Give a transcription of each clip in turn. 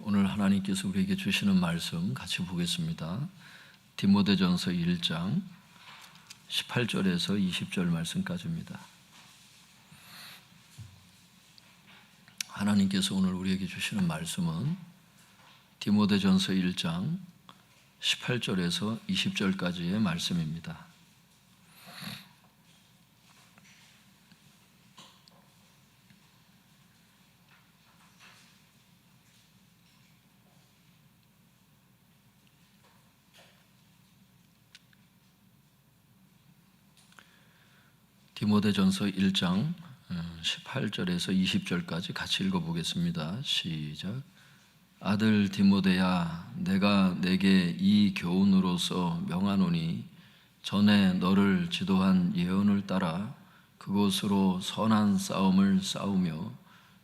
오늘 하나님께서 우리에게 주시는 말씀 같이 보겠습니다. 디모데전서 1장 18절에서 20절 말씀까지입니다. 하나님께서 오늘 우리에게 주시는 말씀은 디모데전서 1장 18절에서 20절까지의 말씀입니다. 디모데전서 1장 18절에서 20절까지 같이 읽어보겠습니다. 시작. 아들 디모데야, 내가 내게 이 교훈으로서 명하노니 전에 너를 지도한 예언을 따라 그곳으로 선한 싸움을 싸우며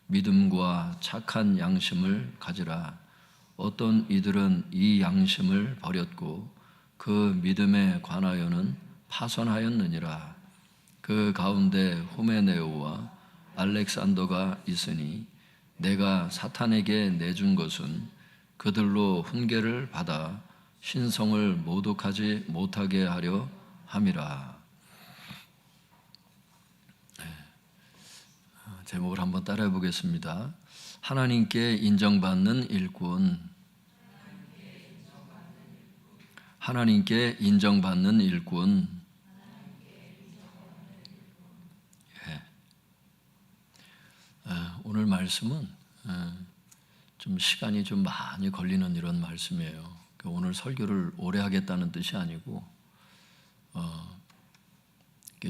믿음과 착한 양심을 가지라. 어떤 이들은 이 양심을 버렸고 그 믿음에 관하여는 파선하였느니라. 그 가운데 후메네오와 알렉산더가 있으니 내가 사탄에게 내준 것은 그들로 훈계를 받아 신성을 모독하지 못하게 하려 함이라. 제목을 한번 따라해 보겠습니다. 하나님께 인정받는 일꾼. 하나님께 인정받는 일꾼. 오늘 말씀은 좀 시간이 좀 많이 걸리는 이런 말씀이에요. 오늘 설교를 오래 하겠다는 뜻이 아니고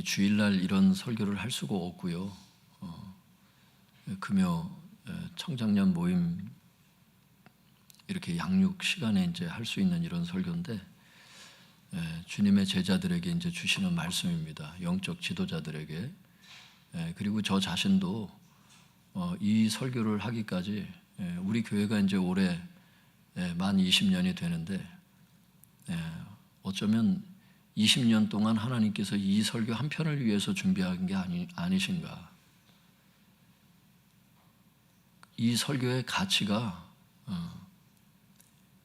주일날 이런 설교를 할 수가 없고요. 금요 청장년 모임 이렇게 양육 시간에 이제 할 수 있는 이런 설교인데 주님의 제자들에게 이제 주시는 말씀입니다. 영적 지도자들에게. 그리고 저 자신도 이 설교를 하기까지 우리 교회가 이제 올해 만 20년이 되는데 어쩌면 20년 동안 하나님께서 이 설교 한 편을 위해서 준비한 게 아니신가. 이 설교의 가치가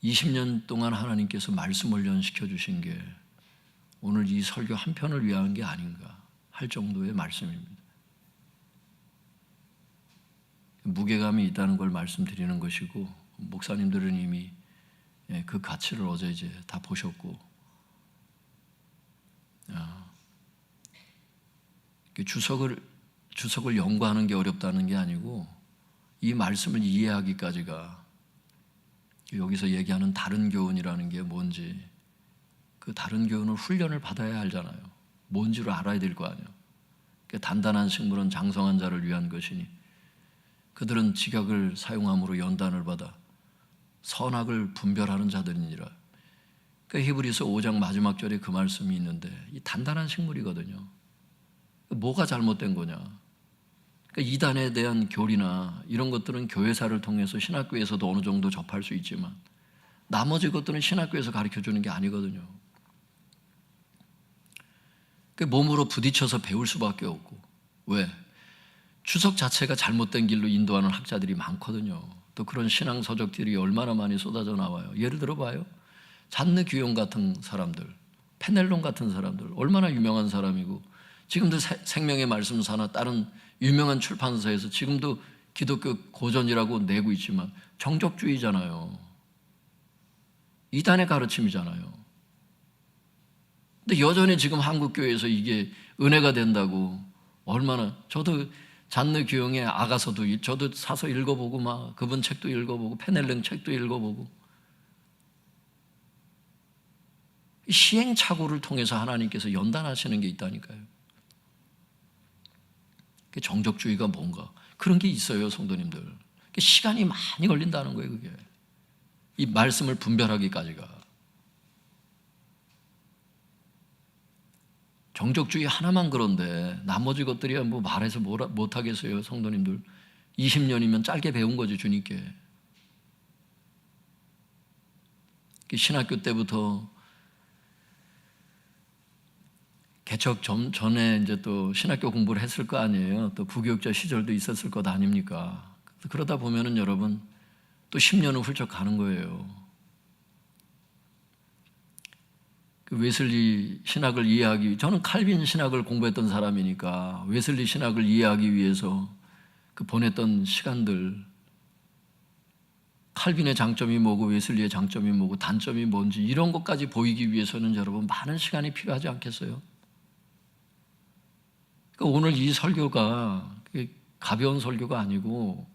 20년 동안 하나님께서 말씀 훈련시켜 주신 게 오늘 이 설교 한 편을 위한 게 아닌가 할 정도의 말씀입니다. 무게감이 있다는 걸 말씀드리는 것이고, 목사님들은 이미 그 가치를 어제 이제 다 보셨고, 주석을 연구하는 게 어렵다는 게 아니고 이 말씀을 이해하기까지가 여기서 얘기하는 다른 교훈이라는 게 뭔지, 그 다른 교훈을 훈련을 받아야 알잖아요. 뭔지를 알아야 될 거 아니에요. 단단한 식물은 장성한 자를 위한 것이니 그들은 지각을 사용함으로 연단을 받아 선악을 분별하는 자들이니라. 히브리서 5장 마지막 절에 그 말씀이 있는데 이 단단한 식물이거든요. 뭐가 잘못된 거냐? 이단에 대한 교리나 이런 것들은 교회사를 통해서 신학교에서도 어느 정도 접할 수 있지만 나머지 것들은 신학교에서 가르쳐주는 게 아니거든요. 몸으로 부딪혀서 배울 수밖에 없고. 왜? 주석 자체가 잘못된 길로 인도하는 학자들이 많거든요. 또 그런 신앙 서적들이 얼마나 많이 쏟아져 나와요. 예를 들어봐요. 잔느 규용 같은 사람들, 페넬론 같은 사람들 얼마나 유명한 사람이고 지금도 생명의 말씀사나 다른 유명한 출판사에서 지금도 기독교 고전이라고 내고 있지만 정적주의잖아요. 이단의 가르침이잖아요. 근데 여전히 지금 한국교회에서 이게 은혜가 된다고 얼마나, 저도 잔느 규용의 아가서도 저도 사서 읽어보고 막 그분 책도 읽어보고 페넬령 책도 읽어보고 시행착오를 통해서 하나님께서 연단하시는 게 있다니까요. 정적주의가 뭔가 그런 게 있어요, 성도님들. 시간이 많이 걸린다는 거예요, 그게. 이 말씀을 분별하기까지가. 정적주의 하나만 그런데 나머지 것들이야 뭐 말해서 못하겠어요, 성도님들. 20년이면 짧게 배운 거지, 주님께. 신학교 때부터 개척 전에 이제 또 신학교 공부를 했을 거 아니에요. 또 부교육자 시절도 있었을 것 아닙니까? 그러다 보면은 여러분 또 10년은 훌쩍 가는 거예요. 그 웨슬리 신학을 이해하기, 저는 칼빈 신학을 공부했던 사람이니까 웨슬리 신학을 이해하기 위해서 그 보냈던 시간들, 칼빈의 장점이 뭐고 웨슬리의 장점이 뭐고 단점이 뭔지 이런 것까지 보이기 위해서는 여러분 많은 시간이 필요하지 않겠어요? 그러니까 오늘 이 설교가 가벼운 설교가 아니고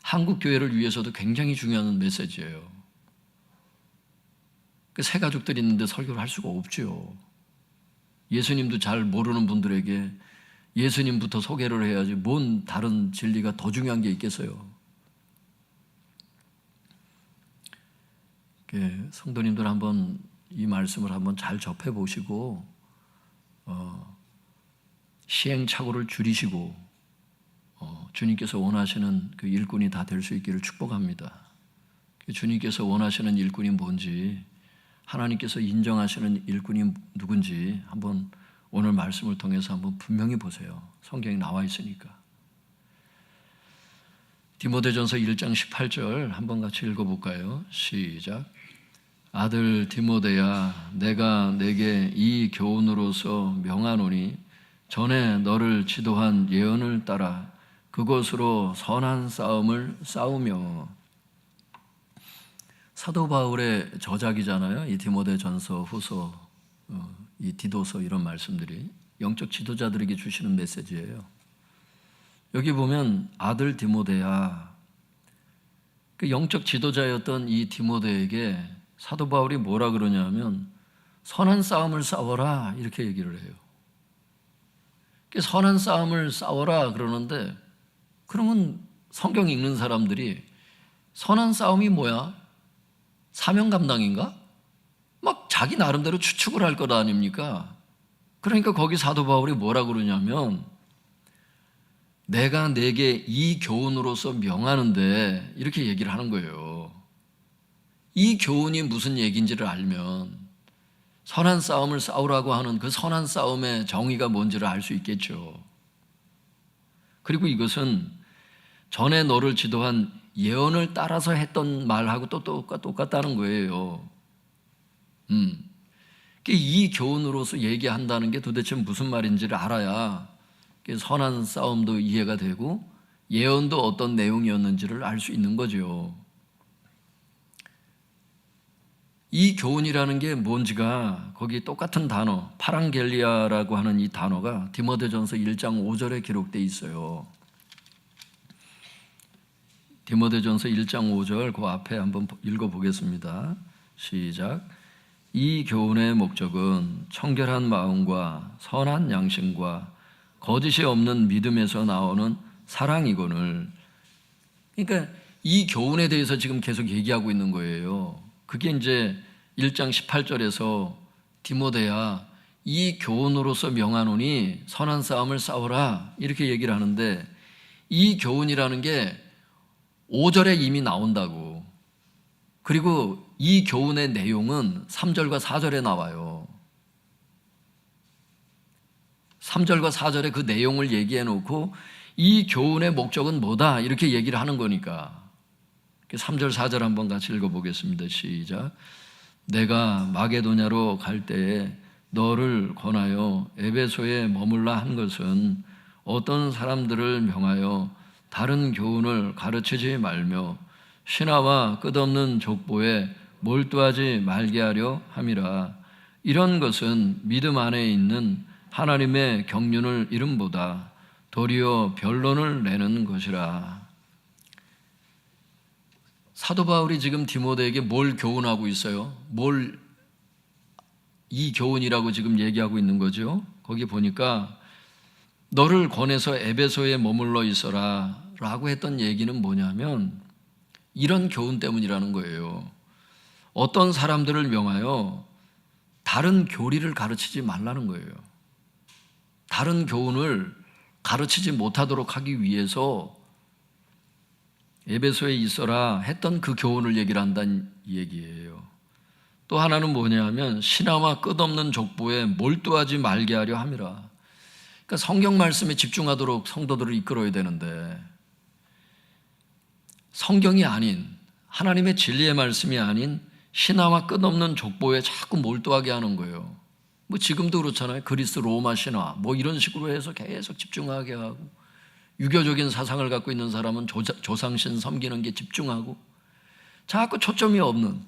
한국 교회를 위해서도 굉장히 중요한 메시지예요. 그 새 가족들이 있는데 설교를 할 수가 없죠. 예수님도 잘 모르는 분들에게 예수님부터 소개를 해야지 뭔 다른 진리가 더 중요한 게 있겠어요. 성도님들 한번 이 말씀을 한번 잘 접해 보시고 시행착오를 줄이시고 주님께서 원하시는 그 일꾼이 다 될 수 있기를 축복합니다. 주님께서 원하시는 일꾼이 뭔지, 하나님께서 인정하시는 일꾼이 누군지 한번 오늘 말씀을 통해서 한번 분명히 보세요. 성경에 나와 있으니까. 디모데전서 1장 18절 한번 같이 읽어볼까요? 시작. 아들 디모데야, 내가 내게 이 교훈으로서 명하노니 전에 너를 지도한 예언을 따라 그것으로 선한 싸움을 싸우며. 사도 바울의 저작이잖아요. 이 디모데전서, 후서, 이 디도서 이런 말씀들이 영적 지도자들에게 주시는 메시지예요. 여기 보면 아들 디모데야, 그 영적 지도자였던 이 디모데에게 사도 바울이 뭐라 그러냐면 선한 싸움을 싸워라 이렇게 얘기를 해요. 선한 싸움을 싸워라 그러는데, 그러면 성경 읽는 사람들이 선한 싸움이 뭐야? 사명 감당인가? 막 자기 나름대로 추측을 할 것 아닙니까? 그러니까 거기 사도 바울이 뭐라 그러냐면 내가 내게 이 교훈으로서 명하는데 이렇게 얘기를 하는 거예요. 이 교훈이 무슨 얘기인지를 알면 선한 싸움을 싸우라고 하는 그 선한 싸움의 정의가 뭔지를 알 수 있겠죠. 그리고 이것은 전에 너를 지도한 예언을 따라서 했던 말하고 또 똑같다는 거예요. 이 교훈으로서 얘기한다는 게 도대체 무슨 말인지를 알아야 선한 싸움도 이해가 되고 예언도 어떤 내용이었는지를 알 수 있는 거죠. 이 교훈이라는 게 뭔지가 거기 똑같은 단어, 파랑겔리아라고 하는 이 단어가 디모데전서 1장 5절에 기록되어 있어요. 디모데전서 1장 5절 그 앞에 한번 읽어보겠습니다. 시작. 이 교훈의 목적은 청결한 마음과 선한 양심과 거짓이 없는 믿음에서 나오는 사랑이거늘. 그러니까 이 교훈에 대해서 지금 계속 얘기하고 있는 거예요. 그게 이제 1장 18절에서 디모데야, 이 교훈으로서 명하노니 선한 싸움을 싸워라 이렇게 얘기를 하는데, 이 교훈이라는 게 5절에 이미 나온다고. 그리고 이 교훈의 내용은 3절과 4절에 나와요. 3절과 4절에 그 내용을 얘기해 놓고 이 교훈의 목적은 뭐다 이렇게 얘기를 하는 거니까. 3절 4절 한번 같이 읽어보겠습니다. 시작. 내가 마게도냐로 갈 때에 너를 권하여 에베소에 머물라 한 것은 어떤 사람들을 명하여 다른 교훈을 가르치지 말며 신하와 끝없는 족보에 몰두하지 말게 하려 함이라. 이런 것은 믿음 안에 있는 하나님의 경륜을 이름보다 도리어 변론을 내는 것이라. 사도 바울이 지금 디모데에게 뭘 교훈하고 있어요? 이 교훈이라고 지금 얘기하고 있는 거죠. 거기 보니까 너를 권해서 에베소에 머물러 있어라 라고 했던 얘기는 뭐냐면 이런 교훈 때문이라는 거예요. 어떤 사람들을 명하여 다른 교리를 가르치지 말라는 거예요. 다른 교훈을 가르치지 못하도록 하기 위해서 에베소에 있어라 했던 그 교훈을 얘기를 한다는 얘기예요. 또 하나는 뭐냐면 신하와 끝없는 족보에 몰두하지 말게 하려 함이라. 그러니까 성경 말씀에 집중하도록 성도들을 이끌어야 되는데 성경이 아닌 하나님의 진리의 말씀이 아닌 신화와 끝없는 족보에 자꾸 몰두하게 하는 거예요. 뭐 지금도 그렇잖아요. 그리스 로마 신화 뭐 이런 식으로 해서 계속 집중하게 하고, 유교적인 사상을 갖고 있는 사람은 조상신 섬기는 게 집중하고, 자꾸 초점이 없는,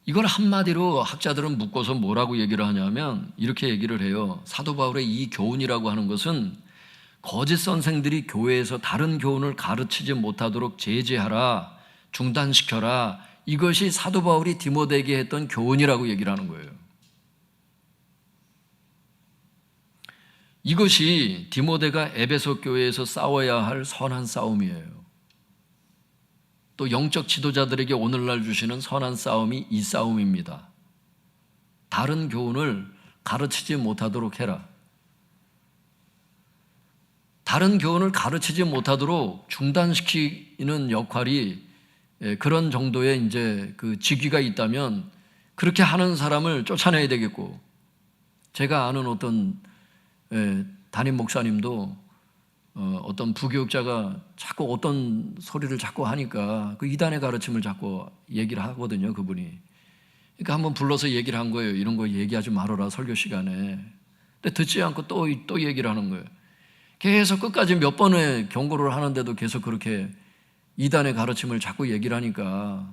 이걸 한마디로 학자들은 묶어서 뭐라고 얘기를 하냐면 이렇게 얘기를 해요. 사도 바울의 이 교훈이라고 하는 것은 거짓 선생들이 교회에서 다른 교훈을 가르치지 못하도록 제재하라, 중단시켜라, 이것이 사도 바울이 디모데에게 했던 교훈이라고 얘기를 하는 거예요. 이것이 디모데가 에베소 교회에서 싸워야 할 선한 싸움이에요. 또 영적 지도자들에게 오늘날 주시는 선한 싸움이 이 싸움입니다. 다른 교훈을 가르치지 못하도록 해라. 다른 교훈을 가르치지 못하도록 중단시키는 역할이, 그런 정도의 이제 그 직위가 있다면 그렇게 하는 사람을 쫓아내야 되겠고, 제가 아는 어떤 담임 목사님도 어떤 부교육자가 자꾸 어떤 소리를 자꾸 하니까 그 이단의 가르침을 자꾸 얘기를 하거든요, 그분이. 그러니까 한번 불러서 얘기를 한 거예요. 이런 거 얘기하지 말아라, 설교 시간에. 근데 듣지 않고 또 얘기를 하는 거예요. 계속 끝까지 몇 번의 경고를 하는데도 계속 그렇게 이단의 가르침을 자꾸 얘기를 하니까,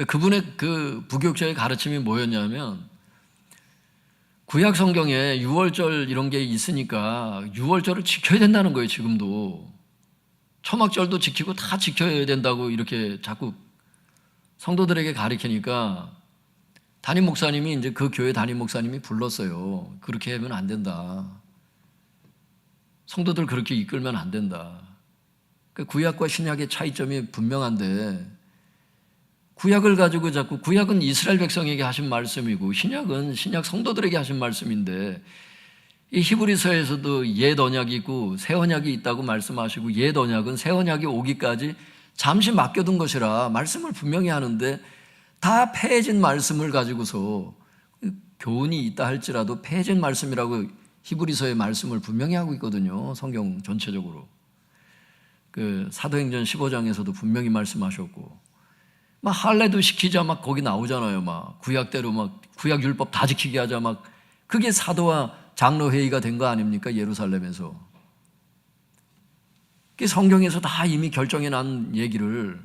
그분의 그 부교육자의 가르침이 뭐였냐면, 구약 성경에 유월절 이런 게 있으니까 유월절을 지켜야 된다는 거예요. 지금도 초막절도 지키고 다 지켜야 된다고 이렇게 자꾸 성도들에게 가르치니까, 담임 목사님이 이제 그 교회 담임 목사님이 불렀어요. 그렇게 하면 안 된다. 성도들 그렇게 이끌면 안 된다. 구약과 신약의 차이점이 분명한데, 구약을 가지고 자꾸, 구약은 이스라엘 백성에게 하신 말씀이고 신약은 신약 성도들에게 하신 말씀인데, 이 히브리서에서도 옛 언약이 있고 새 언약이 있다고 말씀하시고, 옛 언약은 새 언약이 오기까지 잠시 맡겨둔 것이라 말씀을 분명히 하는데, 다 폐해진 말씀을 가지고서 교훈이 있다 할지라도 폐해진 말씀이라고 히브리서의 말씀을 분명히 하고 있거든요. 성경 전체적으로. 그 사도행전 15장에서도 분명히 말씀하셨고, 막 할례도 시키자 막 거기 나오잖아요. 막 구약대로 막 구약 율법 다 지키게 하자, 막 그게 사도와 장로 회의가 된 거 아닙니까? 예루살렘에서. 그게 성경에서 다 이미 결정해 난 얘기를,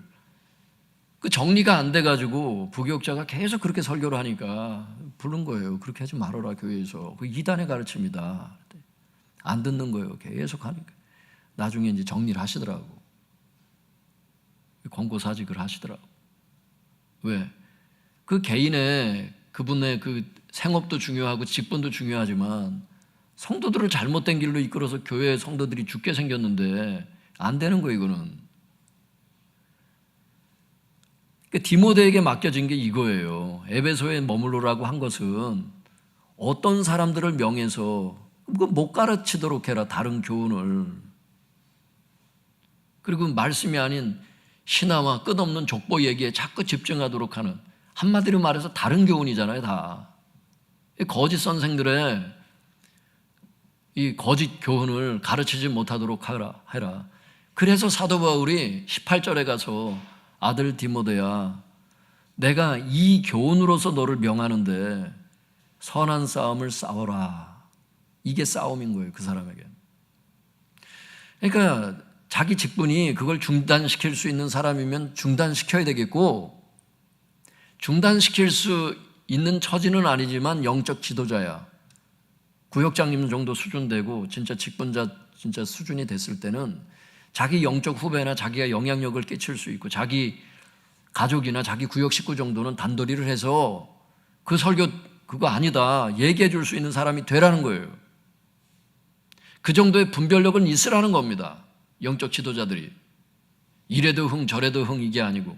그 정리가 안 돼가지고 부교육자가 계속 그렇게 설교를 하니까 부른 거예요. 그렇게 하지 말아라, 교회에서. 그 이단의 가르침이다. 안 듣는 거예요. 계속 하니까. 나중에 이제 정리를 하시더라고. 권고사직을 하시더라고. 왜? 그 개인의, 그분의 그 생업도 중요하고 직분도 중요하지만 성도들을 잘못된 길로 이끌어서 교회 성도들이 죽게 생겼는데 안 되는 거예요, 이거는. 디모데에게 맡겨진 게 이거예요. 에베소에 머물러라고 한 것은 어떤 사람들을 명해서 못 가르치도록 해라, 다른 교훈을. 그리고 말씀이 아닌 신화와 끝없는 족보 얘기에 자꾸 집중하도록 하는, 한마디로 말해서 다른 교훈이잖아요, 다. 거짓 선생들의 이 거짓 교훈을 가르치지 못하도록 해라. 그래서 사도 바울이 18절에 가서 아들 디모데야, 내가 이 교훈으로서 너를 명하는데 선한 싸움을 싸워라. 이게 싸움인 거예요, 그 사람에게. 그러니까 자기 직분이 그걸 중단시킬 수 있는 사람이면 중단시켜야 되겠고, 중단시킬 수 있는 처지는 아니지만 영적 지도자야, 구역장님 정도 수준 되고 진짜 직분자 진짜 수준이 됐을 때는 자기 영적 후배나 자기가 영향력을 끼칠 수 있고, 자기 가족이나 자기 구역 식구 정도는 단도리를 해서 그 설교 그거 아니다 얘기해 줄 수 있는 사람이 되라는 거예요. 그 정도의 분별력은 있으라는 겁니다. 영적 지도자들이. 이래도 흥 저래도 흥 이게 아니고.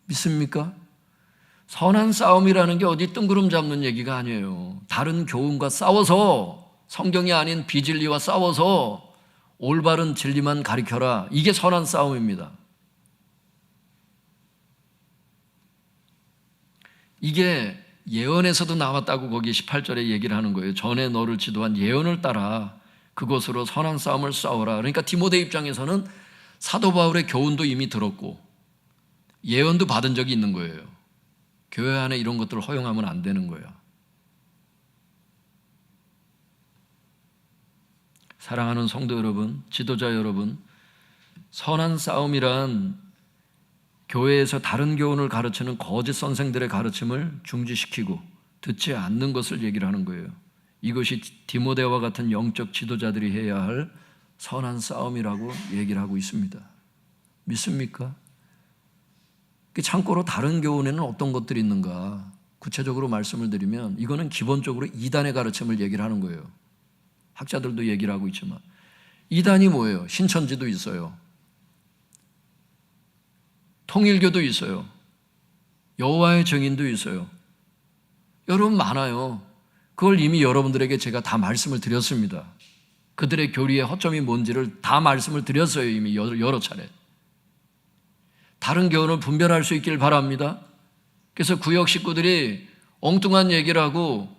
믿습니까? 선한 싸움이라는 게 어디 뜬구름 잡는 얘기가 아니에요. 다른 교훈과 싸워서, 성경이 아닌 비진리와 싸워서 올바른 진리만 가르쳐라. 이게 선한 싸움입니다. 이게 예언에서도 나왔다고 거기 18절에 얘기를 하는 거예요. 전에 너를 지도한 예언을 따라 그것으로 선한 싸움을 싸우라. 그러니까 디모데 입장에서는 사도 바울의 교훈도 이미 들었고 예언도 받은 적이 있는 거예요. 교회 안에 이런 것들을 허용하면 안 되는 거예요. 사랑하는 성도 여러분, 지도자 여러분, 선한 싸움이란 교회에서 다른 교훈을 가르치는 거짓 선생들의 가르침을 중지시키고 듣지 않는 것을 얘기를 하는 거예요. 이것이 디모데와 같은 영적 지도자들이 해야 할 선한 싸움이라고 얘기를 하고 있습니다. 믿습니까? 참고로 다른 교훈에는 어떤 것들이 있는가 구체적으로 말씀을 드리면 이거는 기본적으로 이단의 가르침을 얘기를 하는 거예요. 학자들도 얘기를 하고 있지만 이단이 뭐예요? 신천지도 있어요. 통일교도 있어요. 여호와의 증인도 있어요. 여러분 많아요. 그걸 이미 여러분들에게 제가 다 말씀을 드렸습니다. 그들의 교리의 허점이 뭔지를 다 말씀을 드렸어요. 이미 여러 차례. 다른 교훈을 분별할 수 있길 바랍니다. 그래서 구역 식구들이 엉뚱한 얘기를 하고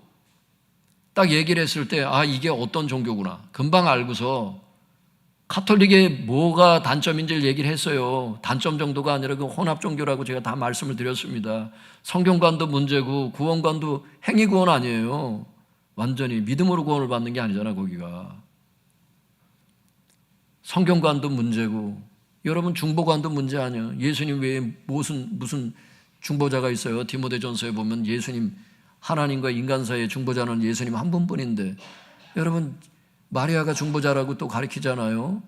딱 얘기를 했을 때 이게 어떤 종교구나 금방 알고서 카톨릭의 뭐가 단점인지를 얘기를 했어요. 단점 정도가 아니라 그 혼합 종교라고 제가 다 말씀을 드렸습니다. 성경관도 문제고 구원관도 행위구원 아니에요. 완전히 믿음으로 구원을 받는 게 아니잖아. 거기가 성경관도 문제고 여러분 중보관도 문제 아니에요. 예수님 외에 무슨 중보자가 있어요? 디모데전서에 보면 예수님 하나님과 인간 사이의 중보자는 예수님 한 분뿐인데 여러분 마리아가 중보자라고 또 가르치잖아요.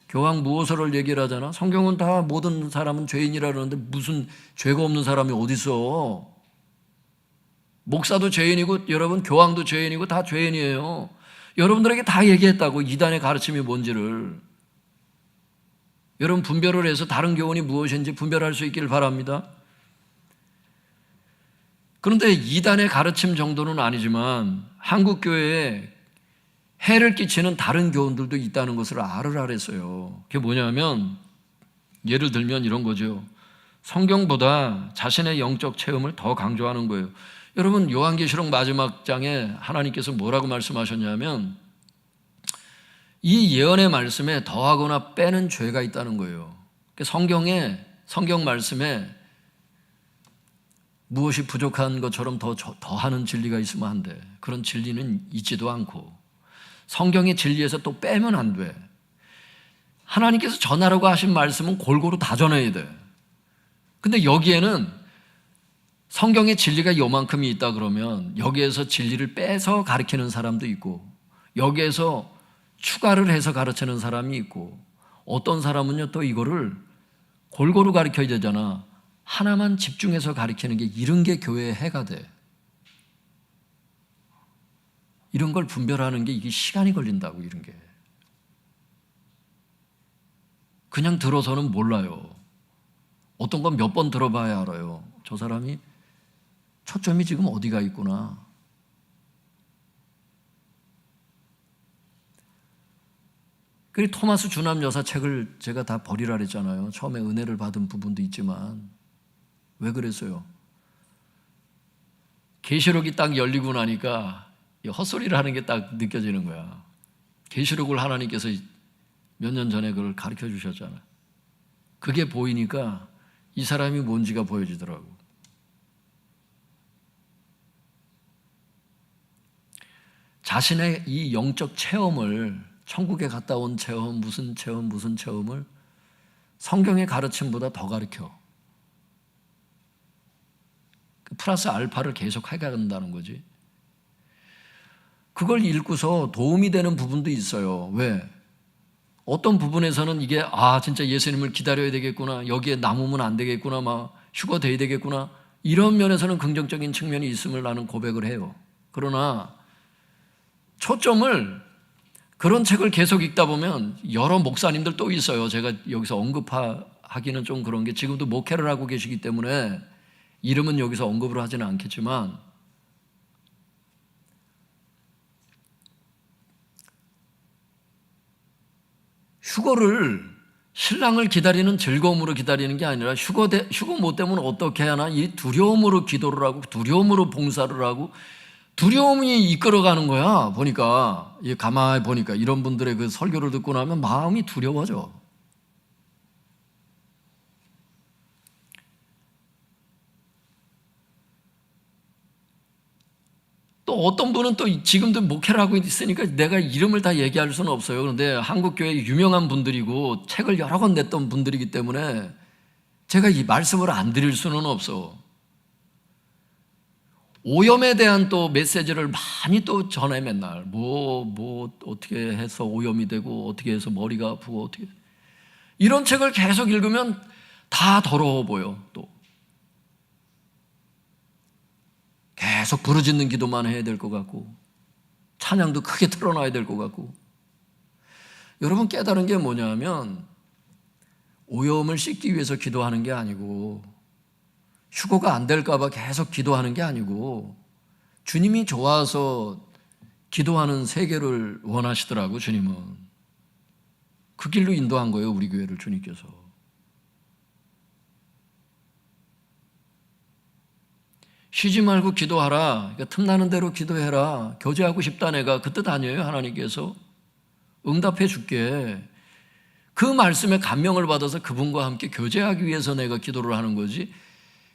교황 무호서를 얘기를 하잖아. 성경은 다 모든 사람은 죄인이라 그러는데 무슨 죄가 없는 사람이 어디 있어? 목사도 죄인이고 여러분 교황도 죄인이고 다 죄인이에요. 여러분들에게 다 얘기했다고 이단의 가르침이 뭔지를. 여러분 분별을 해서 다른 교훈이 무엇인지 분별할 수 있기를 바랍니다. 그런데 이단의 가르침 정도는 아니지만 한국 교회에 해를 끼치는 다른 교훈들도 있다는 것을 알으라 그랬어요. 그게 뭐냐면 예를 들면 이런 거죠. 성경보다 자신의 영적 체험을 더 강조하는 거예요. 여러분 요한계시록 마지막 장에 하나님께서 뭐라고 말씀하셨냐면 이 예언의 말씀에 더하거나 빼는 죄가 있다는 거예요. 성경 말씀에 무엇이 부족한 것처럼 더하는 진리가 있으면 안 돼. 그런 진리는 있지도 않고 성경의 진리에서 또 빼면 안 돼. 하나님께서 전하라고 하신 말씀은 골고루 다 전해야 돼. 근데 여기에는 성경의 진리가 요만큼이 있다 그러면 여기에서 진리를 빼서 가르치는 사람도 있고 여기에서 추가를 해서 가르치는 사람이 있고 어떤 사람은요 또 이거를 골고루 가르쳐야 되잖아. 하나만 집중해서 가르치는 게 이런 게 교회의 해가 돼. 이런 걸 분별하는 게 이게 시간이 걸린다고. 이런 게 그냥 들어서는 몰라요. 어떤 건 몇 번 들어봐야 알아요. 저 사람이 초점이 지금 어디가 있구나. 그리고 토마스 주남 여사 책을 제가 다 버리라 그랬잖아요. 처음에 은혜를 받은 부분도 있지만 왜 그랬어요? 계시록이 딱 열리고 나니까 헛소리를 하는 게 딱 느껴지는 거야. 계시록을 하나님께서 몇 년 전에 그걸 가르쳐 주셨잖아요. 그게 보이니까 이 사람이 뭔지가 보여지더라고. 자신의 이 영적 체험을 천국에 갔다 온 체험, 무슨 체험을 성경의 가르침보다 더 가르쳐. 플러스 알파를 계속 해간다는 거지. 그걸 읽고서 도움이 되는 부분도 있어요. 왜? 어떤 부분에서는 이게 진짜 예수님을 기다려야 되겠구나, 여기에 남으면 안 되겠구나, 막 휴거 돼야 되겠구나, 이런 면에서는 긍정적인 측면이 있음을 나는 고백을 해요. 그러나 초점을 그런 책을 계속 읽다 보면 여러 목사님들 또 있어요. 제가 여기서 언급하기는 좀 그런 게 지금도 목회를 하고 계시기 때문에 이름은 여기서 언급을 하지는 않겠지만 휴거를 신랑을 기다리는 즐거움으로 기다리는 게 아니라 휴거 못 되면 어떻게 하나 이 두려움으로 기도를 하고 두려움으로 봉사를 하고 두려움이 이끌어가는 거야. 보니까 가만히 보니까 이런 분들의 그 설교를 듣고 나면 마음이 두려워져. 또 어떤 분은 또 지금도 목회를 하고 있으니까 내가 이름을 다 얘기할 수는 없어요. 그런데 한국교회 유명한 분들이고 책을 여러 권 냈던 분들이기 때문에 제가 이 말씀을 안 드릴 수는 없어. 오염에 대한 또 메시지를 많이 또 전해 맨날 어떻게 해서 오염이 되고 어떻게 해서 머리가 아프고 어떻게 이런 책을 계속 읽으면 다 더러워 보여. 또 계속 부르짖는 기도만 해야 될 것 같고 찬양도 크게 틀어놔야 될 것 같고. 여러분 깨달은 게 뭐냐면 오염을 씻기 위해서 기도하는 게 아니고 휴거가 안 될까 봐 계속 기도하는 게 아니고 주님이 좋아서 기도하는 세계를 원하시더라고. 주님은 그 길로 인도한 거예요. 우리 교회를 주님께서. 쉬지 말고 기도하라. 그러니까 틈나는 대로 기도해라. 교제하고 싶다 내가 그 뜻 아니에요. 하나님께서 응답해 줄게. 그 말씀에 감명을 받아서 그분과 함께 교제하기 위해서 내가 기도를 하는 거지.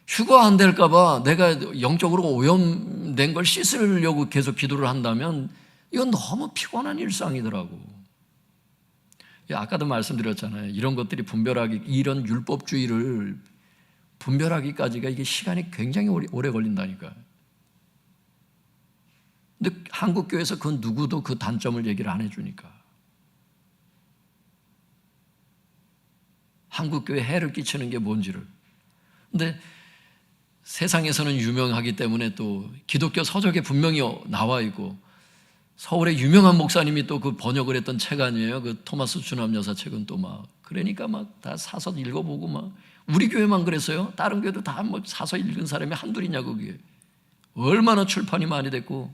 휴거 안 될까 봐 내가 영적으로 오염된 걸 씻으려고 계속 기도를 한다면 이건 너무 피곤한 일상이더라고. 아까도 말씀드렸잖아요. 이런 것들이 이런 율법주의를 분별하기까지가 이게 시간이 굉장히 오래 걸린다니까요. 근데 한국교회에서 그 누구도 그 단점을 얘기를 안 해주니까. 한국교회에 해를 끼치는 게 뭔지를. 근데 세상에서는 유명하기 때문에 또 기독교 서적에 분명히 나와 있고 서울의 유명한 목사님이 또 그 번역을 했던 책 아니에요? 그 토마스 주남 여사 책은 또 막 그러니까 막 다 사서 읽어보고 막 우리 교회만 그랬어요? 다른 교회도 다 뭐 사서 읽은 사람이 한둘이냐고 그게. 얼마나 출판이 많이 됐고.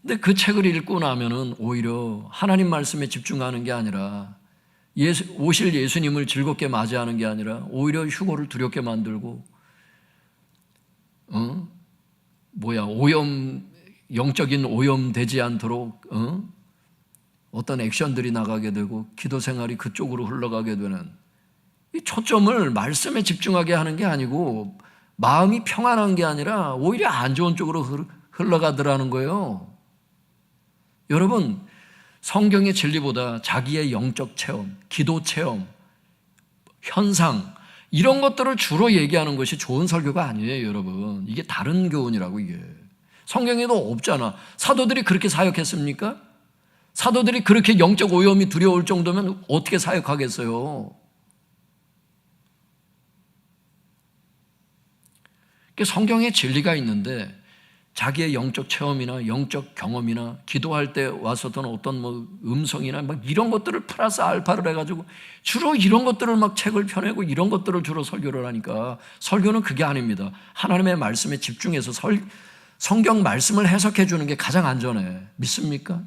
근데 그 책을 읽고 나면은 오히려 하나님 말씀에 집중하는 게 아니라 오실 예수님을 즐겁게 맞이하는 게 아니라 오히려 휴거를 두렵게 만들고 영적인 오염 되지 않도록 어떤 액션들이 나가게 되고 기도 생활이 그쪽으로 흘러가게 되는 이 초점을 말씀에 집중하게 하는 게 아니고 마음이 평안한 게 아니라 오히려 안 좋은 쪽으로 흘러가더라는 거예요. 여러분 성경의 진리보다 자기의 영적 체험, 기도 체험, 현상 이런 것들을 주로 얘기하는 것이 좋은 설교가 아니에요. 여러분 이게 다른 교훈이라고. 이게 성경에도 없잖아. 사도들이 그렇게 사역했습니까? 사도들이 그렇게 영적 오염이 두려울 정도면 어떻게 사역하겠어요? 성경에 진리가 있는데 자기의 영적 체험이나 영적 경험이나 기도할 때 왔었던 어떤 음성이나 막 이런 것들을 플러스 알파를 해가지고 주로 이런 것들을 막 책을 펴내고 이런 것들을 주로 설교를 하니까 설교는 그게 아닙니다. 하나님의 말씀에 집중해서 성경 말씀을 해석해 주는 게 가장 안전해. 믿습니까?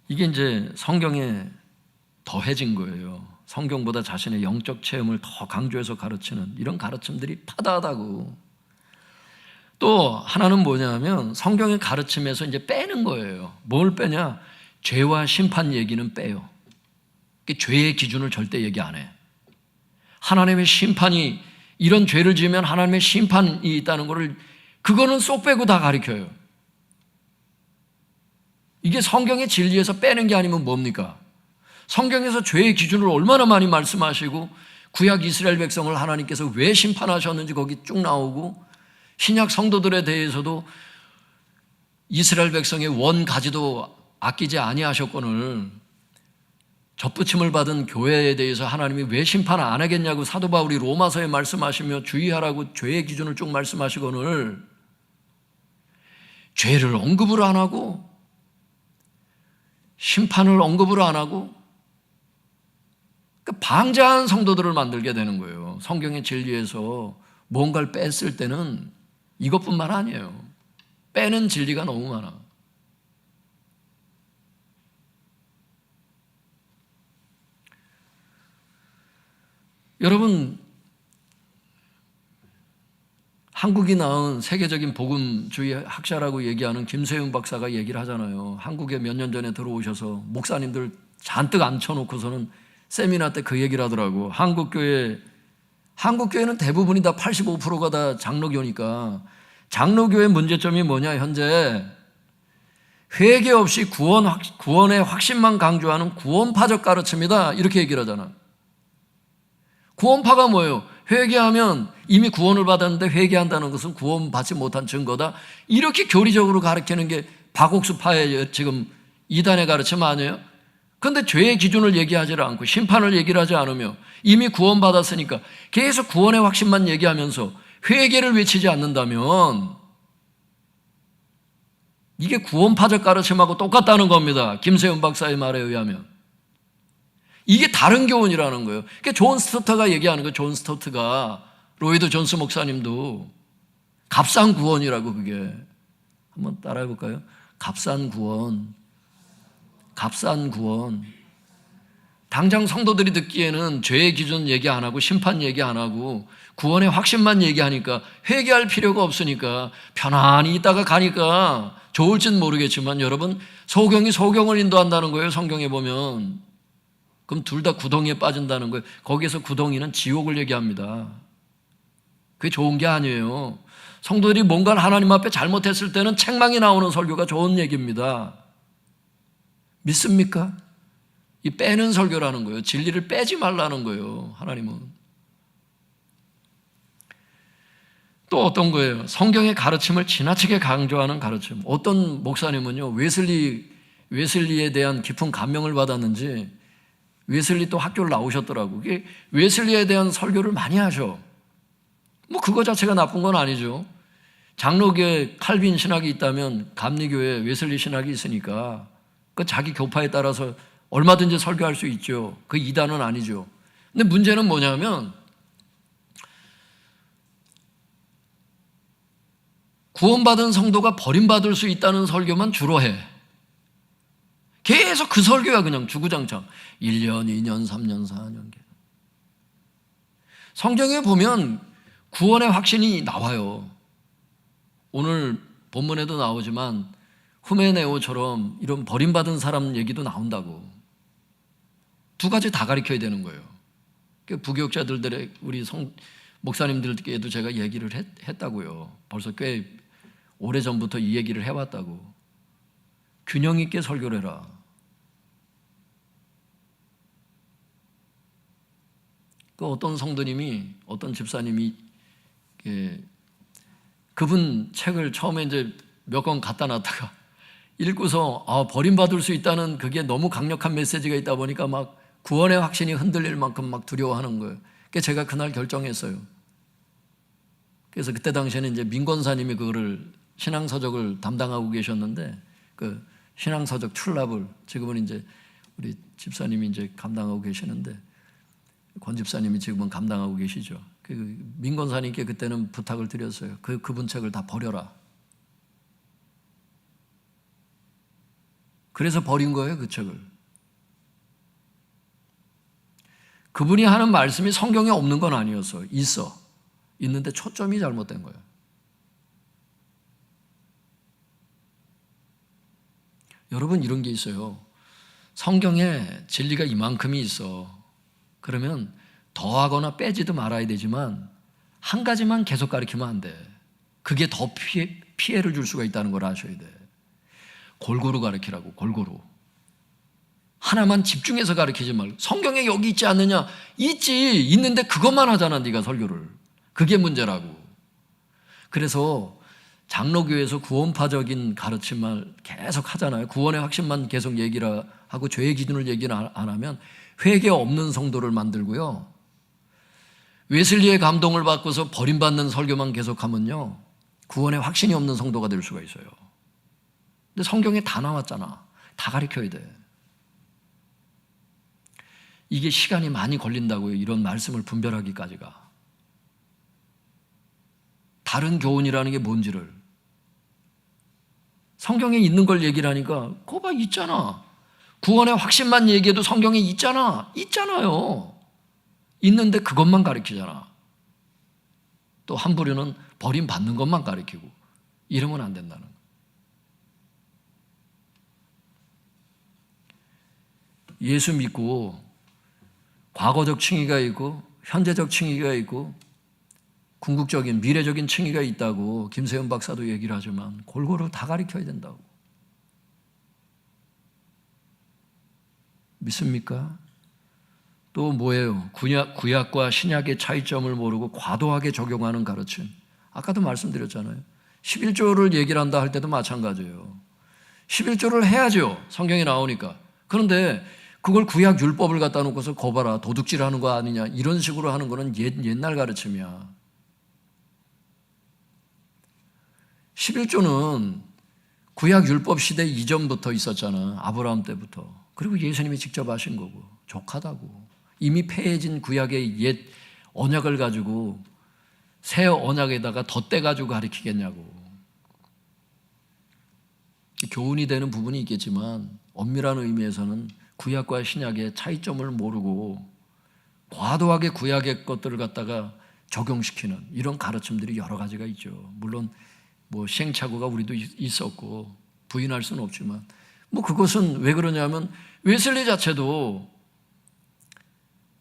이게 이제 성경에 더해진 거예요. 성경보다 자신의 영적 체험을 더 강조해서 가르치는 이런 가르침들이 파다하다고. 또 하나는 뭐냐면 성경의 가르침에서 이제 빼는 거예요. 뭘 빼냐? 죄와 심판 얘기는 빼요. 죄의 기준을 절대 얘기 안 해. 하나님의 심판이 이런 죄를 지으면 하나님의 심판이 있다는 거를 그거는 쏙 빼고 다 가르쳐요. 이게 성경의 진리에서 빼는 게 아니면 뭡니까? 성경에서 죄의 기준을 얼마나 많이 말씀하시고 구약 이스라엘 백성을 하나님께서 왜 심판하셨는지 거기 쭉 나오고 신약 성도들에 대해서도 이스라엘 백성의 원 가지도 아끼지 아니하셨거늘 접붙임을 받은 교회에 대해서 하나님이 왜 심판 안 하겠냐고 사도 바울이 로마서에 말씀하시며 주의하라고 죄의 기준을 쭉 말씀하시거늘 죄를 언급을 안 하고 심판을 언급을 안 하고 방자한 성도들을 만들게 되는 거예요. 성경의 진리에서 뭔가를 뺐을 때는 이것뿐만 아니에요. 빼는 진리가 너무 많아. 여러분, 한국이 낳은 세계적인 복음주의 학자라고 얘기하는 김세윤 박사가 얘기를 하잖아요. 한국에 몇 년 전에 들어오셔서 목사님들 잔뜩 앉혀놓고서는 세미나 때 그 얘기를 하더라고. 한국교회는 대부분이 다 85%가 다 장로교니까 장로교의 문제점이 뭐냐, 현재 회개 없이 구원의 확신만 강조하는 구원파적 가르침이다, 이렇게 얘기를 하잖아. 구원파가 뭐예요? 회개하면 이미 구원을 받았는데 회개한다는 것은 구원받지 못한 증거다, 이렇게 교리적으로 가르치는 게 박옥수파의 지금 이단의 가르침 아니에요? 그런데 죄의 기준을 얘기하지 않고 심판을 얘기를 하지 않으며 이미 구원받았으니까 계속 구원의 확신만 얘기하면서 회개를 외치지 않는다면 이게 구원파적 가르침하고 똑같다는 겁니다. 김세윤 박사의 말에 의하면. 이게 다른 교훈이라는 거예요. 그러니까 존 스토트가 얘기하는 거예요. 존 스토트가, 로이드 존스 목사님도 값싼 구원이라고, 그게. 한번 따라해 볼까요? 값싼 구원. 값싼 구원. 당장 성도들이 듣기에는 죄의 기준 얘기 안 하고 심판 얘기 안 하고 구원의 확신만 얘기하니까 회개할 필요가 없으니까 편안히 있다가 가니까 좋을진 모르겠지만, 여러분, 소경이 소경을 인도한다는 거예요. 성경에 보면. 그럼 둘 다 구덩이에 빠진다는 거예요. 거기에서 구덩이는 지옥을 얘기합니다. 그게 좋은 게 아니에요. 성도들이 뭔가를 하나님 앞에 잘못했을 때는 책망이 나오는 설교가 좋은 얘기입니다. 믿습니까? 이 빼는 설교라는 거예요. 진리를 빼지 말라는 거예요, 하나님은. 또 어떤 거예요? 성경의 가르침을 지나치게 강조하는 가르침. 어떤 목사님은요, 웨슬리에 대한 깊은 감명을 받았는지 웨슬리 또 학교를 나오셨더라고요. 웨슬리에 대한 설교를 많이 하셔. 뭐 그거 자체가 나쁜 건 아니죠. 장로교에 칼빈 신학이 있다면 감리교에 웨슬리 신학이 있으니까 그 자기 교파에 따라서 얼마든지 설교할 수 있죠. 그 이단은 아니죠. 근데 문제는 뭐냐면 구원받은 성도가 버림받을 수 있다는 설교만 주로 해. 계속 그 설교야, 그냥 주구장창. 1년, 2년, 3년, 4년. 성경에 보면 구원의 확신이 나와요. 오늘 본문에도 나오지만 후메네오처럼 이런 버림받은 사람 얘기도 나온다고. 두 가지 다 가르쳐야 되는 거예요. 부교육자들의 우리 목사님들께도 제가 얘기를 했다고요. 벌써 꽤 오래전부터 이 얘기를 해왔다고. 균형 있게 설교를 해라. 그 어떤 성도님이, 어떤 집사님이 그분 책을 처음에 이제 몇 권 갖다 놨다가 읽고서 버림받을 수 있다는 그게 너무 강력한 메시지가 있다 보니까 막 구원의 확신이 흔들릴 만큼 막 두려워하는 거예요. 그래서 제가 그날 결정했어요. 그래서 그때 당시에는 이제 민권사님이 그거를 신앙서적을 담당하고 계셨는데, 그 신앙서적 출납을 지금은 이제 우리 집사님이 이제 감당하고 계시는데, 권 집사님이 지금은 감당하고 계시죠. 그 민권사님께 그때는 부탁을 드렸어요. 그분 책을 다 버려라. 그래서 버린 거예요, 그 책을. 그분이 하는 말씀이 성경에 없는 건 아니었어. 있는데 초점이 잘못된 거예요. 여러분, 이런 게 있어요. 성경에 진리가 이만큼이 있어. 그러면 더하거나 빼지도 말아야 되지만 한 가지만 계속 가르치면 안 돼. 그게 더 피해를 줄 수가 있다는 걸 아셔야 돼. 골고루 가르치라고, 골고루. 하나만 집중해서 가르치지 말고. 성경에 여기 있지 않느냐? 있지. 있는데 그것만 하잖아, 네가 설교를. 그게 문제라고. 그래서 장로교에서 구원파적인 가르침을 계속 하잖아요. 구원의 확신만 계속 얘기를 하고 죄의 기준을 얘기를 안 하면 회개 없는 성도를 만들고요. 웨슬리의 감동을 받고서 버림받는 설교만 계속하면요, 구원의 확신이 없는 성도가 될 수가 있어요. 근데 성경에 다 나왔잖아. 다 가르쳐야 돼. 이게 시간이 많이 걸린다고요. 이런 말씀을 분별하기까지가. 다른 교훈이라는 게 뭔지를. 성경에 있는 걸 얘기를 하니까 그거 봐 있잖아. 구원의 확신만 얘기해도 성경에 있잖아. 있잖아요. 있는데 그것만 가르치잖아. 또 한 부류는 버림받는 것만 가르치고 이러면 안 된다는 거예요. 예수 믿고 과거적 칭의가 있고 현재적 칭의가 있고 궁극적인 미래적인 칭의가 있다고 김세현 박사도 얘기를 하지만 골고루 다 가르쳐야 된다고. 믿습니까? 또 뭐예요? 구약과 신약의 차이점을 모르고 과도하게 적용하는 가르침. 아까도 말씀드렸잖아요. 11조를 얘기를 한다 할 때도 마찬가지예요. 11조를 해야죠. 성경이 나오니까. 그런데 그걸 구약 율법을 갖다 놓고서 거봐라 도둑질하는 거 아니냐 이런 식으로 하는 거는 옛날 가르침이야. 11조는 구약 율법 시대 이전부터 있었잖아. 아브라함 때부터. 그리고 예수님이 직접 하신 거고 족하다고. 이미 폐해진 구약의 옛 언약을 가지고 새 언약에다가 덧대가지고 가르치겠냐고. 교훈이 되는 부분이 있겠지만 엄밀한 의미에서는 구약과 신약의 차이점을 모르고 과도하게 구약의 것들을 갖다가 적용시키는 이런 가르침들이 여러 가지가 있죠. 물론 뭐 시행착오가 우리도 있었고 부인할 수는 없지만 그것은 왜 그러냐면 웨슬리 자체도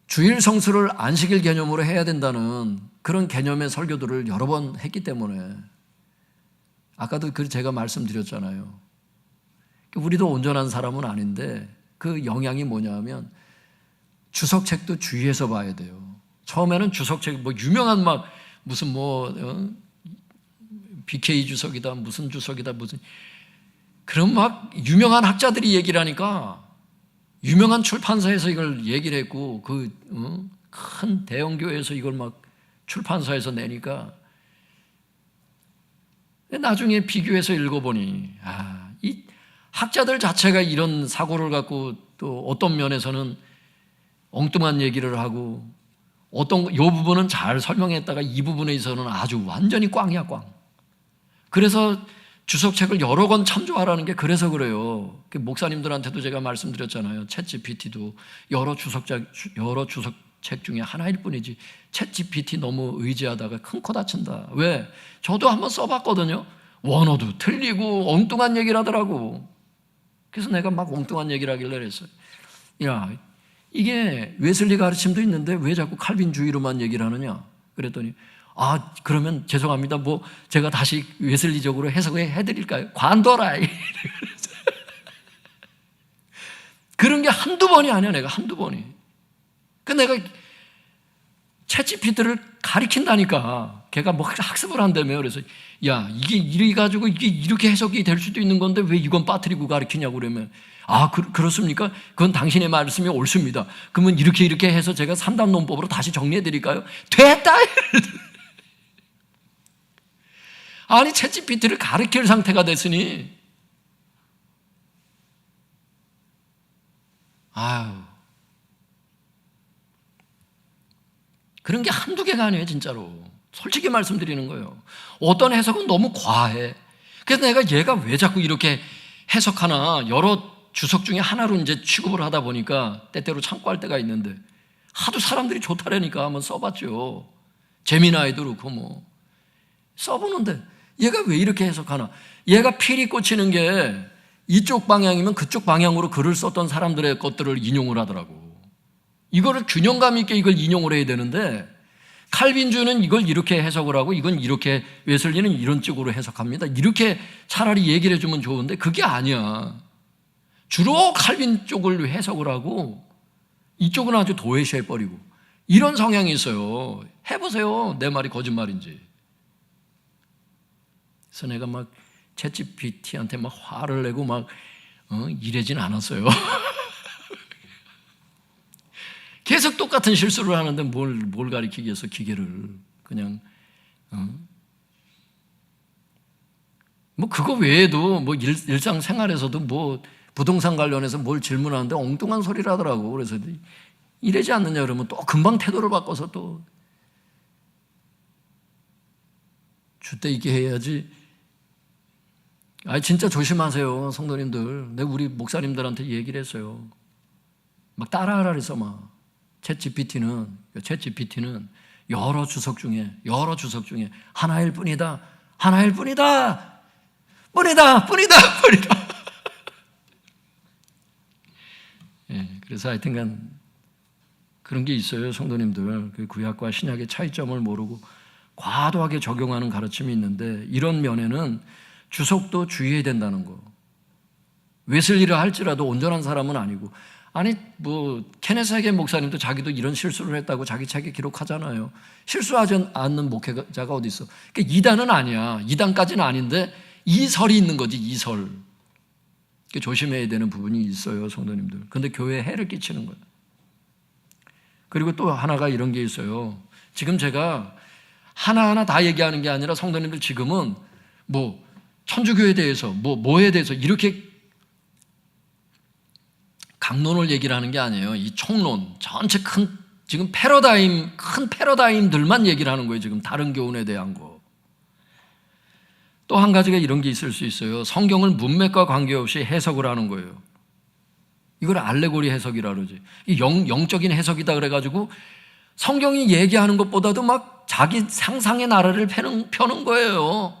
주일 성수를 안식일 개념으로 해야 된다는 그런 개념의 설교들을 여러 번 했기 때문에 아까도 제가 말씀드렸잖아요. 우리도 온전한 사람은 아닌데 그 영향이 뭐냐면 주석책도 주의해서 봐야 돼요. 처음에는 주석책 유명한 무슨 BK 주석이다 무슨 주석이다 무슨 그런 유명한 학자들이 얘기를 하니까 유명한 출판사에서 이걸 얘기를 했고 큰 대형 교회에서 이걸 출판사에서 내니까 나중에 비교해서 읽어보니 이 학자들 자체가 이런 사고를 갖고 또 어떤 면에서는 엉뚱한 얘기를 하고 이 부분은 잘 설명했다가 이 부분에 있어서는 아주 완전히 꽝이야 꽝. 그래서 주석책을 여러 권 참조하라는 게 그래서 그래요. 목사님들한테도 제가 말씀드렸잖아요. 챗GPT도 여러 주석책 중에 하나일 뿐이지 챗GPT 너무 의지하다가 큰 코 다친다. 왜? 저도 한번 써봤거든요. 원어도 틀리고 엉뚱한 얘기를 하더라고. 그래서 내가 엉뚱한 얘기를 하길래 그랬어요. 야, 이게 웨슬리 가르침도 있는데 왜 자꾸 칼빈주의로만 얘기를 하느냐? 그랬더니 그러면 죄송합니다. 제가 다시 웨슬리적으로 해석해 드릴까요? 관둬라. 그런 게 한두 번이 아니야, 내가 한두 번이. 내가 챗GPT를 가리킨다니까. 걔가 학습을 한다며. 그래서 야, 이게 이래가지고 이게 이렇게 해석이 될 수도 있는 건데 왜 이건 빠뜨리고 가리키냐고 그러면 그렇습니까? 그건 당신의 말씀이 옳습니다. 그러면 이렇게 해서 제가 3단 논법으로 다시 정리해 드릴까요? 됐다! 아니 챗GPT를 가르칠 상태가 됐으니 그런 게 한두 개가 아니에요 진짜로. 솔직히 말씀드리는 거예요. 어떤 해석은 너무 과해. 그래서 내가 얘가 왜 자꾸 이렇게 해석하나 여러 주석 중에 하나로 이제 취급을 하다 보니까 때때로 참고할 때가 있는데 하도 사람들이 좋다라니까 한번 써봤죠. 재미나이도 그렇고 써보는데 얘가 왜 이렇게 해석하나? 얘가 필이 꽂히는 게 이쪽 방향이면 그쪽 방향으로 글을 썼던 사람들의 것들을 인용을 하더라고. 이거를 균형감 있게 이걸 인용을 해야 되는데 칼빈주는 이걸 이렇게 해석을 하고 이건 이렇게 웨슬리는 이런 쪽으로 해석합니다. 이렇게 차라리 얘기를 해주면 좋은데 그게 아니야. 주로 칼빈 쪽을 해석을 하고 이쪽은 아주 도외시해버리고 이런 성향이 있어요. 해보세요. 내 말이 거짓말인지. 그래서 내가 챗GPT한테 화를 내고 이러진 않았어요. 계속 똑같은 실수를 하는데 뭘 가리키기 위해서 기계를 그냥 그거 외에도 일상생활에서도 부동산 관련해서 뭘 질문하는데 엉뚱한 소리를 하더라고. 그래서 이러지 않느냐 그러면 또 금방 태도를 바꿔서 또 주대 있게 해야지. 진짜 조심하세요, 성도님들. 내가 우리 목사님들한테 얘기를 했어요. 막 따라하라 그래서 막 챗GPT는 여러 주석 중에 하나일 뿐이다. 예, 그래서 하여튼간 그런 게 있어요, 성도님들. 그 구약과 신약의 차이점을 모르고 과도하게 적용하는 가르침이 있는데, 이런 면에는 주석도 주의해야 된다는 거. 웨슬리를 할지라도 온전한 사람은 아니고, 케네스 하긴 목사님도 자기도 이런 실수를 했다고 자기 책에 기록하잖아요. 실수하지 않는 목회자가 어디 있어? 그러니까 이단은 아니야. 이단까지는 아닌데 이설이 있는 거지, 이설. 조심해야 되는 부분이 있어요, 성도님들. 근데 교회에 해를 끼치는 거예요. 그리고 또 하나가 이런 게 있어요. 지금 제가 하나하나 다 얘기하는 게 아니라 성도님들 지금은 천주교에 대해서 뭐에 대해서 이렇게 강론을 얘기를 하는 게 아니에요. 이 총론, 전체 큰 패러다임들만 얘기를 하는 거예요. 지금 다른 교훈에 대한 거. 또 한 가지가 이런 게 있을 수 있어요. 성경을 문맥과 관계없이 해석을 하는 거예요. 이걸 알레고리 해석이라 그러지. 이 영적인 해석이다 그래가지고 성경이 얘기하는 것보다도 막 자기 상상의 나라를 펴는 거예요.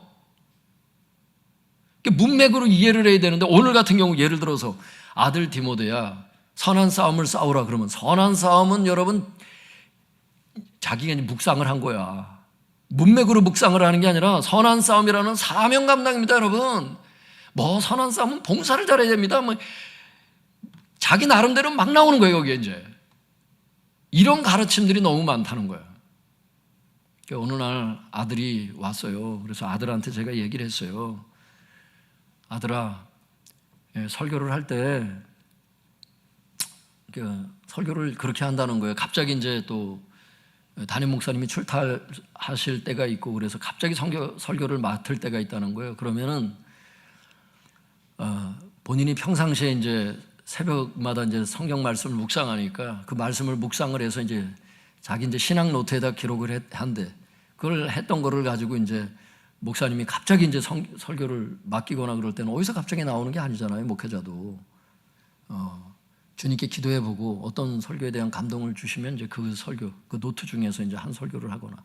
문맥으로 이해를 해야 되는데, 오늘 같은 경우 예를 들어서 아들 디모데야 선한 싸움을 싸우라 그러면, 선한 싸움은 여러분 자기가 묵상을 한 거야. 문맥으로 묵상을 하는 게 아니라 선한 싸움이라는 사명 감당입니다, 여러분. 선한 싸움은 봉사를 잘해야 됩니다. 자기 나름대로 막 나오는 거예요, 여기에 이제. 이런 가르침들이 너무 많다는 거예요. 어느 날 아들이 왔어요. 그래서 아들한테 제가 얘기를 했어요. 아들아, 설교를 할 때 설교를 그렇게 한다는 거예요. 갑자기 이제 또 담임 목사님이 출타하실 때가 있고, 그래서 갑자기 설교를 맡을 때가 있다는 거예요. 그러면은 본인이 평상시에 이제 새벽마다 이제 성경 말씀을 묵상하니까 그 말씀을 묵상을 해서 이제 자기 이제 신학 노트에다 기록을 한대. 그걸 했던 거를 가지고 이제 목사님이 갑자기 이제 설교를 맡기거나 그럴 때는 어디서 갑자기 나오는 게 아니잖아요, 목회자도. 주님께 기도해보고 어떤 설교에 대한 감동을 주시면 이제 그 설교, 그 노트 중에서 이제 한 설교를 하거나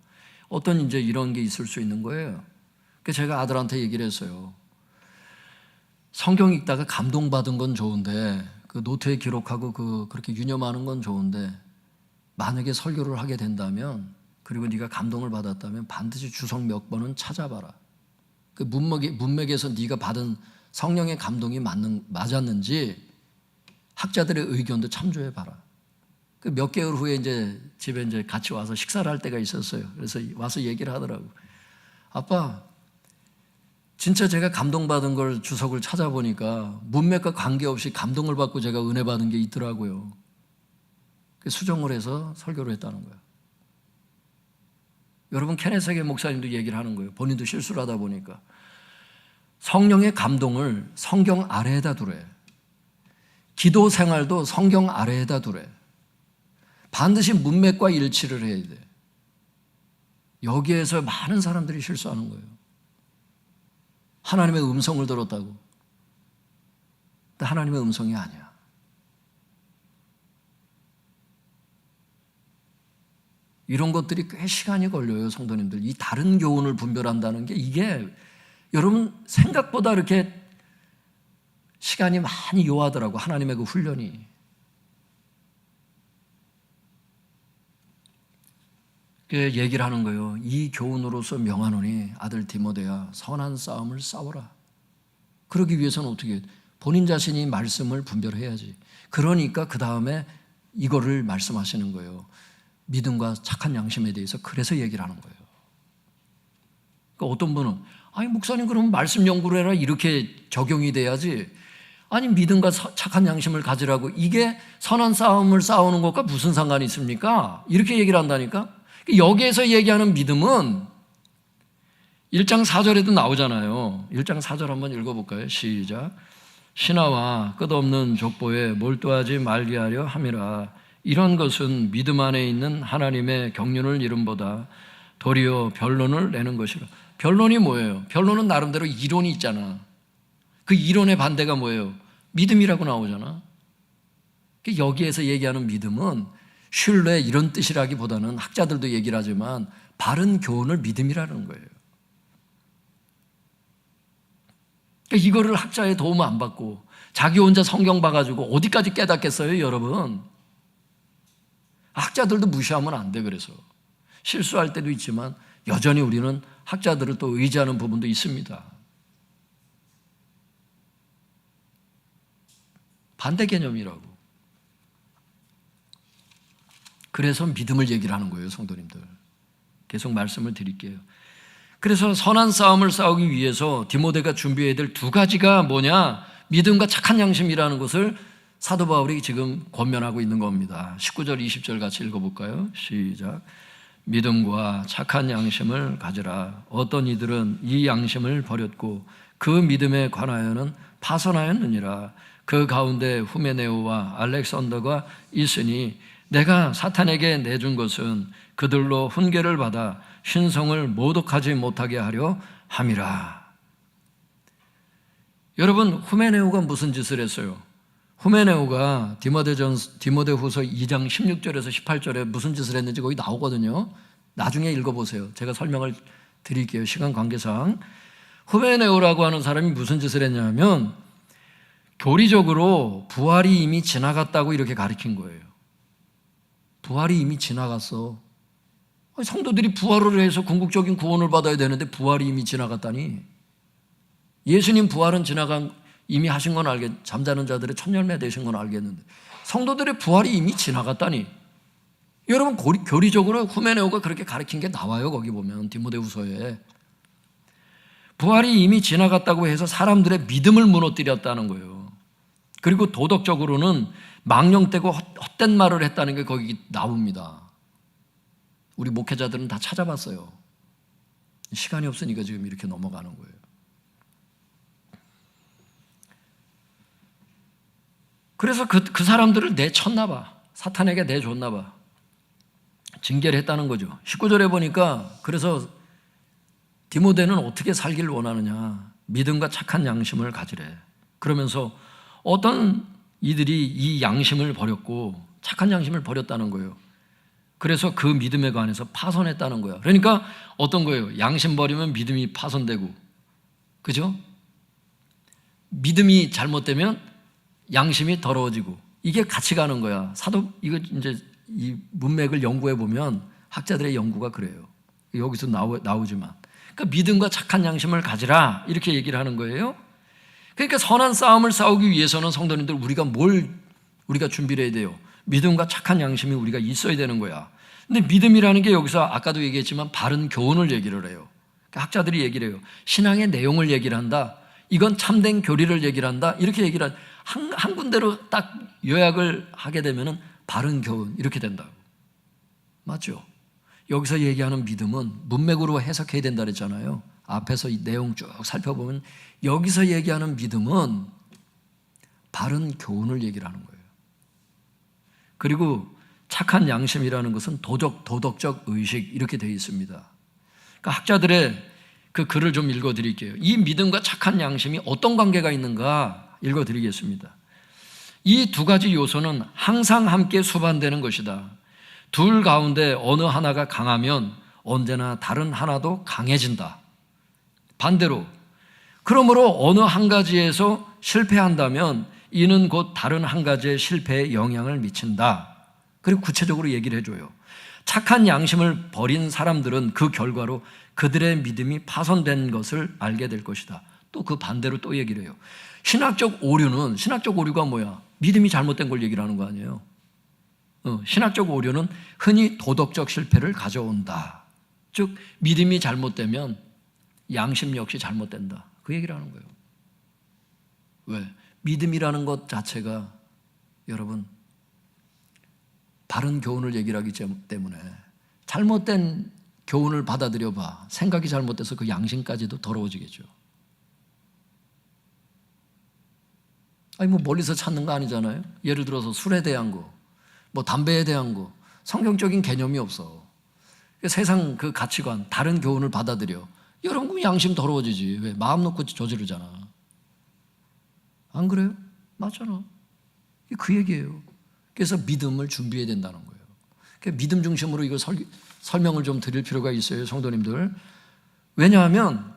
어떤 이제 이런 게 있을 수 있는 거예요. 그래서 제가 아들한테 얘기를 했어요. 성경 읽다가 감동받은 건 좋은데, 그 노트에 기록하고 그렇게 유념하는 건 좋은데, 만약에 설교를 하게 된다면, 그리고 네가 감동을 받았다면 반드시 주석 몇 번은 찾아봐라. 그 문맥에서 네가 받은 성령의 감동이 맞았는지 학자들의 의견도 참조해봐라. 그 몇 개월 후에 이제 집에 이제 같이 와서 식사를 할 때가 있었어요. 그래서 와서 얘기를 하더라고. 아빠, 진짜 제가 감동받은 걸 주석을 찾아보니까 문맥과 관계없이 감동을 받고 제가 은혜 받은 게 있더라고요. 수정을 해서 설교를 했다는 거예요. 여러분, 케네스의 목사님도 얘기를 하는 거예요. 본인도 실수를 하다 보니까. 성령의 감동을 성경 아래에다 두래. 기도 생활도 성경 아래에다 두래. 반드시 문맥과 일치를 해야 돼. 여기에서 많은 사람들이 실수하는 거예요. 하나님의 음성을 들었다고. 근데 하나님의 음성이 아니야. 이런 것들이 꽤 시간이 걸려요, 성도님들. 이 다른 교훈을 분별한다는 게, 이게 여러분 생각보다 이렇게 시간이 많이 요하더라고, 하나님의 그 훈련이. 그 얘기를 하는 거예요. 이 교훈으로서 명하노니 아들 디모데야, 선한 싸움을 싸워라. 그러기 위해서는 어떻게? 본인 자신이 말씀을 분별해야지. 그러니까 그 다음에 이거를 말씀하시는 거예요. 믿음과 착한 양심에 대해서 그래서 얘기를 하는 거예요. 그러니까 어떤 분은 목사님 그러면 말씀 연구를 해라, 이렇게 적용이 돼야지. 아니, 믿음과 착한 양심을 가지라고. 이게 선한 싸움을 싸우는 것과 무슨 상관이 있습니까? 이렇게 얘기를 한다니까. 여기에서 얘기하는 믿음은 1장 4절에도 나오잖아요. 1장 4절 한번 읽어볼까요? 시작. 신하와 끝없는 족보에 몰두하지 말게 하려 함이라. 이런 것은 믿음 안에 있는 하나님의 경륜을 이름보다 도리어 변론을 내는 것이라. 변론이 뭐예요? 변론은 나름대로 이론이 있잖아. 그 이론의 반대가 뭐예요? 믿음이라고 나오잖아. 여기에서 얘기하는 믿음은 신뢰 이런 뜻이라기보다는 학자들도 얘기를 하지만 바른 교훈을 믿음이라는 거예요. 이거를 학자의 도움 안 받고 자기 혼자 성경 봐가지고 어디까지 깨닫겠어요, 여러분? 학자들도 무시하면 안 돼. 그래서 실수할 때도 있지만 여전히 우리는 학자들을 또 의지하는 부분도 있습니다. 반대 개념이라고. 그래서 믿음을 얘기를 하는 거예요, 성도님들. 계속 말씀을 드릴게요. 그래서 선한 싸움을 싸우기 위해서 디모데가 준비해야 될 두 가지가 뭐냐? 믿음과 착한 양심이라는 것을 사도 바울이 지금 권면하고 있는 겁니다. 19절 20절 같이 읽어볼까요? 시작. 믿음과 착한 양심을 가지라. 어떤 이들은 이 양심을 버렸고 그 믿음에 관하여는 파선하였느니라. 그 가운데 후메네오와 알렉산더가 있으니 내가 사탄에게 내준 것은 그들로 훈계를 받아 신성을 모독하지 못하게 하려 함이라. 여러분, 후메네오가 무슨 짓을 했어요? 후메네오가 디모데후서 2장 16절에서 18절에 무슨 짓을 했는지 거기 나오거든요. 나중에 읽어보세요. 제가 설명을 드릴게요, 시간 관계상. 후메네오라고 하는 사람이 무슨 짓을 했냐면 교리적으로 부활이 이미 지나갔다고 이렇게 가르친 거예요. 부활이 이미 지나갔어. 성도들이 부활을 해서 궁극적인 구원을 받아야 되는데 부활이 이미 지나갔다니. 예수님 부활은 이미 하신 건 잠자는 자들의 첫 열매 되신 건 알겠는데 성도들의 부활이 이미 지나갔다니. 여러분, 교리적으로 후메네오가 그렇게 가르친 게 나와요. 거기 보면 디모데후서에. 부활이 이미 지나갔다고 해서 사람들의 믿음을 무너뜨렸다는 거예요. 그리고 도덕적으로는 망령되고 헛된 말을 했다는 게 거기 나옵니다. 우리 목회자들은 다 찾아봤어요. 시간이 없으니까 지금 이렇게 넘어가는 거예요. 그래서 그 사람들을 내쳤나 봐. 사탄에게 내줬나 봐. 징계를 했다는 거죠. 19절에 보니까 그래서 디모데는 어떻게 살기를 원하느냐. 믿음과 착한 양심을 가지래. 그러면서 어떤 이들이 이 양심을 버렸고 착한 양심을 버렸다는 거예요. 그래서 그 믿음에 관해서 파손했다는 거야. 그러니까 어떤 거예요? 양심 버리면 믿음이 파손되고, 그죠? 믿음이 잘못되면 양심이 더러워지고, 이게 같이 가는 거야. 이거 이제 이 문맥을 연구해 보면 학자들의 연구가 그래요. 여기서 나오지만. 그러니까 믿음과 착한 양심을 가지라 이렇게 얘기를 하는 거예요. 그러니까 선한 싸움을 싸우기 위해서는 성도님들 우리가 준비를 해야 돼요. 믿음과 착한 양심이 우리가 있어야 되는 거야. 근데 믿음이라는 게 여기서 아까도 얘기했지만 바른 교훈을 얘기를 해요. 그러니까 학자들이 얘기를 해요. 신앙의 내용을 얘기를 한다. 이건 참된 교리를 얘기를 한다. 이렇게 얘기를 한 군데로 딱 요약을 하게 되면은 바른 교훈 이렇게 된다고. 맞죠? 여기서 얘기하는 믿음은 문맥으로 해석해야 된다 그랬잖아요. 앞에서 이 내용 쭉 살펴보면 여기서 얘기하는 믿음은 바른 교훈을 얘기를 하는 거예요. 그리고 착한 양심이라는 것은 도덕적 의식 이렇게 되어 있습니다. 그러니까 학자들의 그 글을 좀 읽어드릴게요. 이 믿음과 착한 양심이 어떤 관계가 있는가 읽어드리겠습니다. 이 두 가지 요소는 항상 함께 수반되는 것이다. 둘 가운데 어느 하나가 강하면 언제나 다른 하나도 강해진다. 반대로 그러므로 어느 한 가지에서 실패한다면 이는 곧 다른 한 가지의 실패에 영향을 미친다. 그리고 구체적으로 얘기를 해줘요. 착한 양심을 버린 사람들은 그 결과로 그들의 믿음이 파손된 것을 알게 될 것이다. 또 그 반대로 또 얘기를 해요. 신학적 오류가 뭐야? 믿음이 잘못된 걸 얘기를 하는 거 아니에요. 신학적 오류는 흔히 도덕적 실패를 가져온다. 즉 믿음이 잘못되면 양심 역시 잘못된다. 그 얘기를 하는 거예요. 왜? 믿음이라는 것 자체가 여러분 바른 교훈을 얘기를 하기 때문에 잘못된 교훈을 받아들여 봐. 생각이 잘못돼서 그 양심까지도 더러워지겠죠. 아니 뭐 멀리서 찾는 거 아니잖아요. 예를 들어서 술에 대한 거, 뭐 담배에 대한 거, 성경적인 개념이 없어. 세상 그 가치관, 다른 교훈을 받아들여. 여러분 그 양심 더러워지지. 왜? 마음 놓고 저지르잖아. 안 그래요? 맞잖아. 그 얘기예요. 그래서 믿음을 준비해야 된다는 거예요. 믿음 중심으로 이거 설명을 좀 드릴 필요가 있어요, 성도님들. 왜냐하면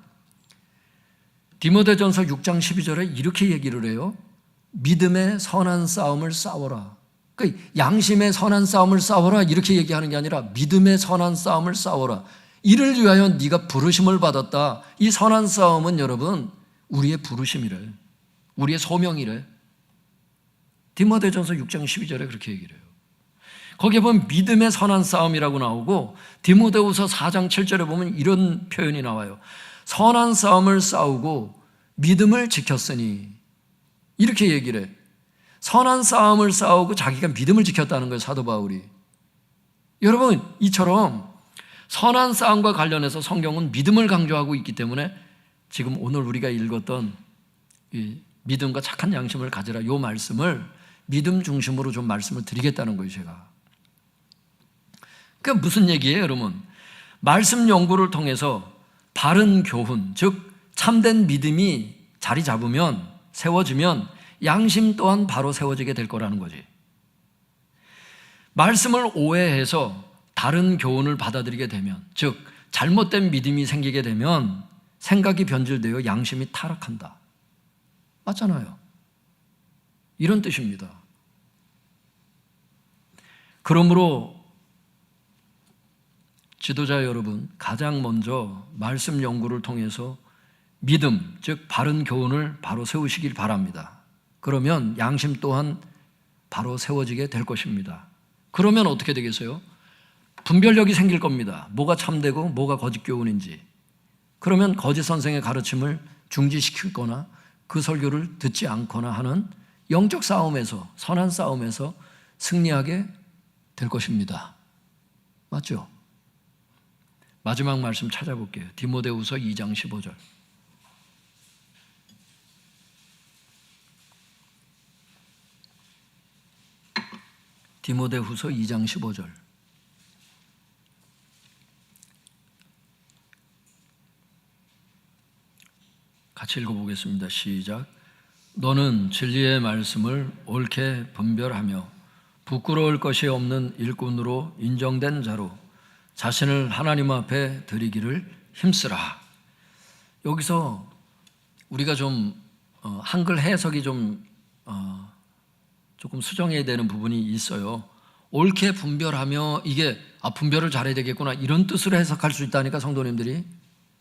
디모데전서 6장 12절에 이렇게 얘기를 해요. 믿음의 선한 싸움을 싸워라. 그러니까 양심의 선한 싸움을 싸워라 이렇게 얘기하는 게 아니라 믿음의 선한 싸움을 싸워라. 이를 위하여 네가 부르심을 받았다. 이 선한 싸움은 여러분 우리의 부르심이래. 우리의 소명이래. 디모데전서 6장 12절에 그렇게 얘기를 해요. 거기에 보면 믿음의 선한 싸움이라고 나오고 디모데후서 4장 7절에 보면 이런 표현이 나와요. 선한 싸움을 싸우고 믿음을 지켰으니 이렇게 얘기를 해. 선한 싸움을 싸우고 자기가 믿음을 지켰다는 거예요, 사도 바울이. 여러분, 이처럼 선한 싸움과 관련해서 성경은 믿음을 강조하고 있기 때문에 지금 오늘 우리가 읽었던 이 믿음과 착한 양심을 가지라 이 말씀을 믿음 중심으로 좀 말씀을 드리겠다는 거예요, 제가. 그게 무슨 얘기예요, 여러분? 말씀 연구를 통해서 바른 교훈, 즉 참된 믿음이 자리 잡으면, 세워지면 양심 또한 바로 세워지게 될 거라는 거지. 말씀을 오해해서 다른 교훈을 받아들이게 되면, 즉 잘못된 믿음이 생기게 되면 생각이 변질되어 양심이 타락한다. 맞잖아요. 이런 뜻입니다. 그러므로 지도자 여러분, 가장 먼저 말씀 연구를 통해서 믿음, 즉 바른 교훈을 바로 세우시길 바랍니다. 그러면 양심 또한 바로 세워지게 될 것입니다. 그러면 어떻게 되겠어요? 분별력이 생길 겁니다. 뭐가 참되고 뭐가 거짓 교훈인지. 그러면 거짓 선생의 가르침을 중지시키거나 그 설교를 듣지 않거나 하는 영적 싸움에서, 선한 싸움에서 승리하게 될 것입니다. 맞죠? 마지막 말씀 찾아볼게요. 디모데후서 2장 15절. 디모데후서 2장 15절. 같이 읽어보겠습니다. 시작. 너는 진리의 말씀을 옳게 분별하며 부끄러울 것이 없는 일꾼으로 인정된 자로 자신을 하나님 앞에 드리기를 힘쓰라. 여기서 우리가 좀 한글 해석이 좀 조금 수정해야 되는 부분이 있어요. 옳게 분별하며 이게 분별을 잘해야 되겠구나 이런 뜻으로 해석할 수 있다니까 성도님들이.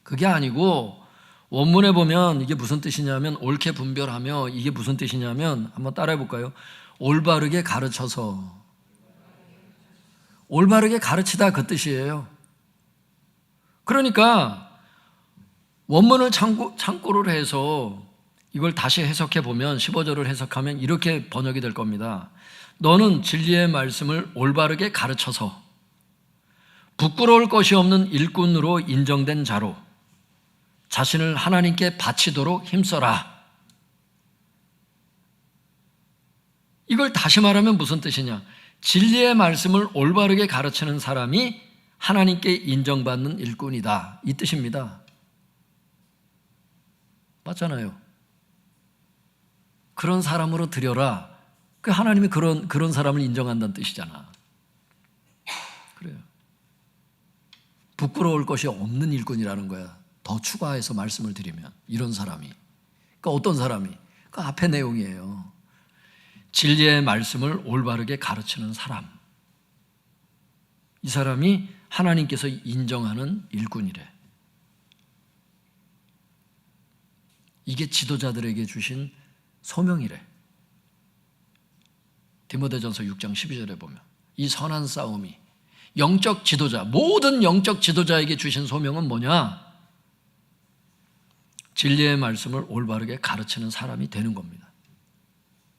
그게 아니고 원문에 보면 이게 무슨 뜻이냐면 옳게 분별하며 이게 무슨 뜻이냐면 한번 따라해 볼까요? 올바르게 가르쳐서. 올바르게 가르치다 그 뜻이에요. 그러니까 원문을 참고를 해서 이걸 다시 해석해 보면 15절을 해석하면 이렇게 번역이 될 겁니다. 너는 진리의 말씀을 올바르게 가르쳐서 부끄러울 것이 없는 일꾼으로 인정된 자로 자신을 하나님께 바치도록 힘써라. 이걸 다시 말하면 무슨 뜻이냐? 진리의 말씀을 올바르게 가르치는 사람이 하나님께 인정받는 일꾼이다. 이 뜻입니다. 맞잖아요. 그런 사람으로 드려라. 그 하나님이 그런 사람을 인정한다는 뜻이잖아. 그래요. 부끄러울 것이 없는 일꾼이라는 거야. 더 추가해서 말씀을 드리면 이런 사람이. 그러니까 어떤 사람이? 그 앞에 내용이에요. 진리의 말씀을 올바르게 가르치는 사람. 이 사람이 하나님께서 인정하는 일꾼이래. 이게 지도자들에게 주신 소명이래. 디모데전서 6장 12절에 보면 이 선한 싸움이 영적 지도자, 모든 영적 지도자에게 주신 소명은 뭐냐? 진리의 말씀을 올바르게 가르치는 사람이 되는 겁니다.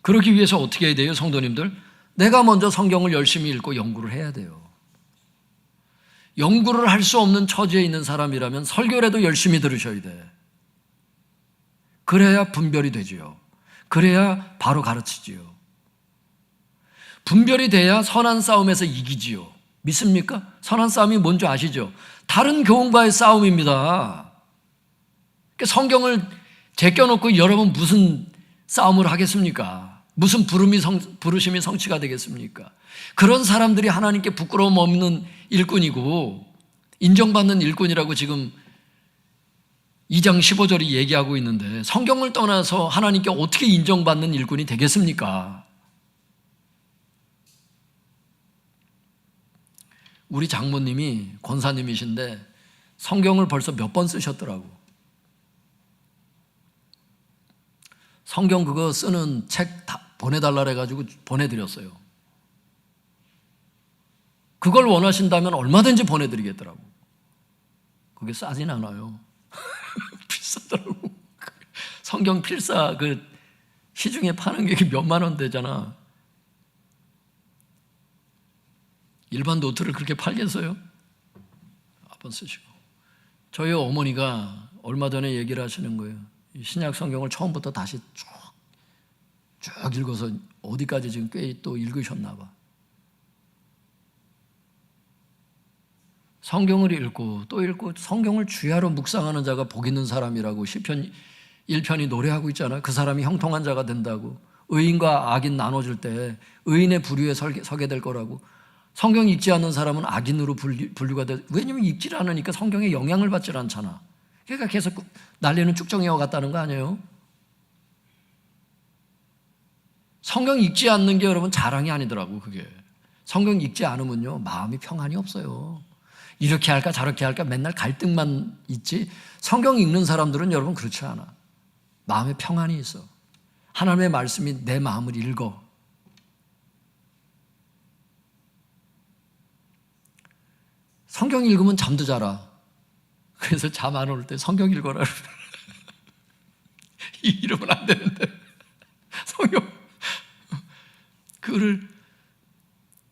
그러기 위해서 어떻게 해야 돼요, 성도님들? 내가 먼저 성경을 열심히 읽고 연구를 해야 돼요. 연구를 할 수 없는 처지에 있는 사람이라면 설교라도 열심히 들으셔야 돼. 그래야 분별이 되지요. 그래야 바로 가르치지요. 분별이 돼야 선한 싸움에서 이기지요. 믿습니까? 선한 싸움이 뭔지 아시죠? 다른 교훈과의 싸움입니다. 성경을 제껴놓고 여러분 무슨 싸움을 하겠습니까? 무슨 부르심이 성취가 되겠습니까? 그런 사람들이 하나님께 부끄러움 없는 일꾼이고 인정받는 일꾼이라고 지금 2장 15절이 얘기하고 있는데, 성경을 떠나서 하나님께 어떻게 인정받는 일꾼이 되겠습니까? 우리 장모님이 권사님이신데 성경을 벌써 몇 번 쓰셨더라고. 성경 그거 쓰는 책 다 보내달라 해가지고 보내드렸어요. 그걸 원하신다면 얼마든지 보내드리겠더라고. 그게 싸진 않아요. 비싸더라고. 성경 필사 그 시중에 파는 게 몇만 원 되잖아. 일반 노트를 그렇게 팔겠어요? 한번 쓰시고. 저희 어머니가 얼마 전에 얘기를 하시는 거예요. 신약 성경을 처음부터 다시 쭉 읽어서 어디까지 지금 꽤 또 읽으셨나 봐. 성경을 읽고 또 읽고 성경을 주야로 묵상하는 자가 복 있는 사람이라고 시편 1편이 노래하고 있잖아요. 그 사람이 형통한 자가 된다고. 의인과 악인 나눠줄 때 의인의 부류에 서게 될 거라고. 성경 읽지 않는 사람은 악인으로 분류가 돼. 왜냐면 읽지 않으니까 성경에 영향을 받질 않잖아. 그러니까 계속 난리는 쭉정이와 같다는 거 아니에요? 성경 읽지 않는 게 여러분 자랑이 아니더라고. 그게 성경 읽지 않으면요 마음이 평안이 없어요. 이렇게 할까 저렇게 할까 맨날 갈등만 있지, 성경 읽는 사람들은 여러분 그렇지 않아. 마음에 평안이 있어. 하나님의 말씀이 내 마음을 읽어. 성경 읽으면 잠도 자라. 그래서 잠 안 올 때 성경 읽어라. 이러면 안 되는데 성경 그거를,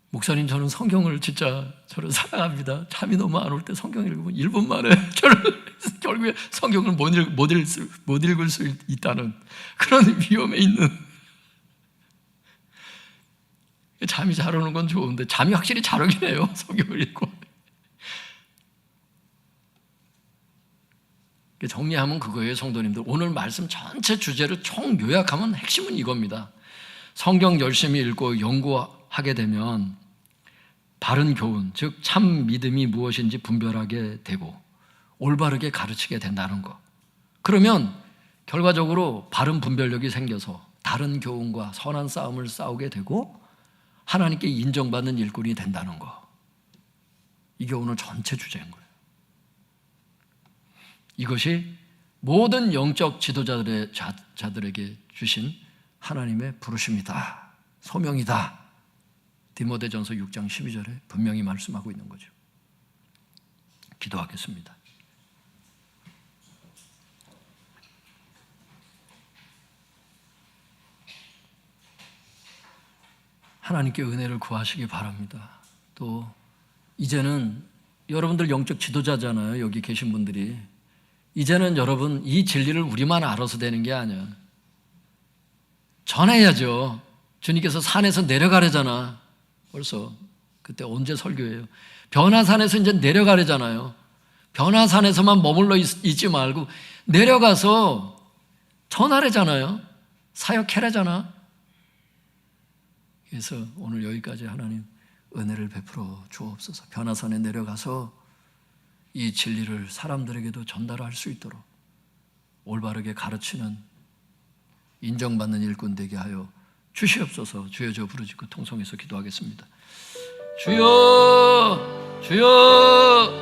목사님 저는 성경을 진짜 저를 사랑합니다. 잠이 너무 안 올 때 성경 읽으면 1분 만에 저를 결국에 성경을 못 읽을 수 있다는 그런 위험에 있는. 잠이 잘 오는 건 좋은데 잠이 확실히 잘 오긴 해요. 성경을 읽고. 정리하면 그거예요, 성도님들. 오늘 말씀 전체 주제를 총 요약하면 핵심은 이겁니다. 성경 열심히 읽고 연구하게 되면 바른 교훈, 즉 참 믿음이 무엇인지 분별하게 되고 올바르게 가르치게 된다는 것. 그러면 결과적으로 바른 분별력이 생겨서 다른 교훈과 선한 싸움을 싸우게 되고 하나님께 인정받는 일꾼이 된다는 것. 이게 오늘 전체 주제인 거예요. 이것이 모든 영적 지도자들에게 주신 하나님의 부르심이다, 소명이다. 디모데전서 6장 12절에 분명히 말씀하고 있는 거죠. 기도하겠습니다. 하나님께 은혜를 구하시기 바랍니다. 또 이제는 여러분들 영적 지도자잖아요. 여기 계신 분들이. 이제는 여러분 이 진리를 우리만 알아서 되는 게 아니야. 전해야죠. 주님께서 산에서 내려가래잖아. 벌써 그때 언제 설교해요? 변화산에서 이제 내려가래잖아요. 변화산에서만 머물러 있지 말고 내려가서 전하래잖아요. 사역해라잖아. 그래서 오늘 여기까지 하나님 은혜를 베풀어 주옵소서. 변화산에 내려가서 이 진리를 사람들에게도 전달할 수 있도록 올바르게 가르치는 인정받는 일꾼 되게 하여 주시옵소서. 주여, 저 부르짖고 통성해서 기도하겠습니다. 주여, 주여.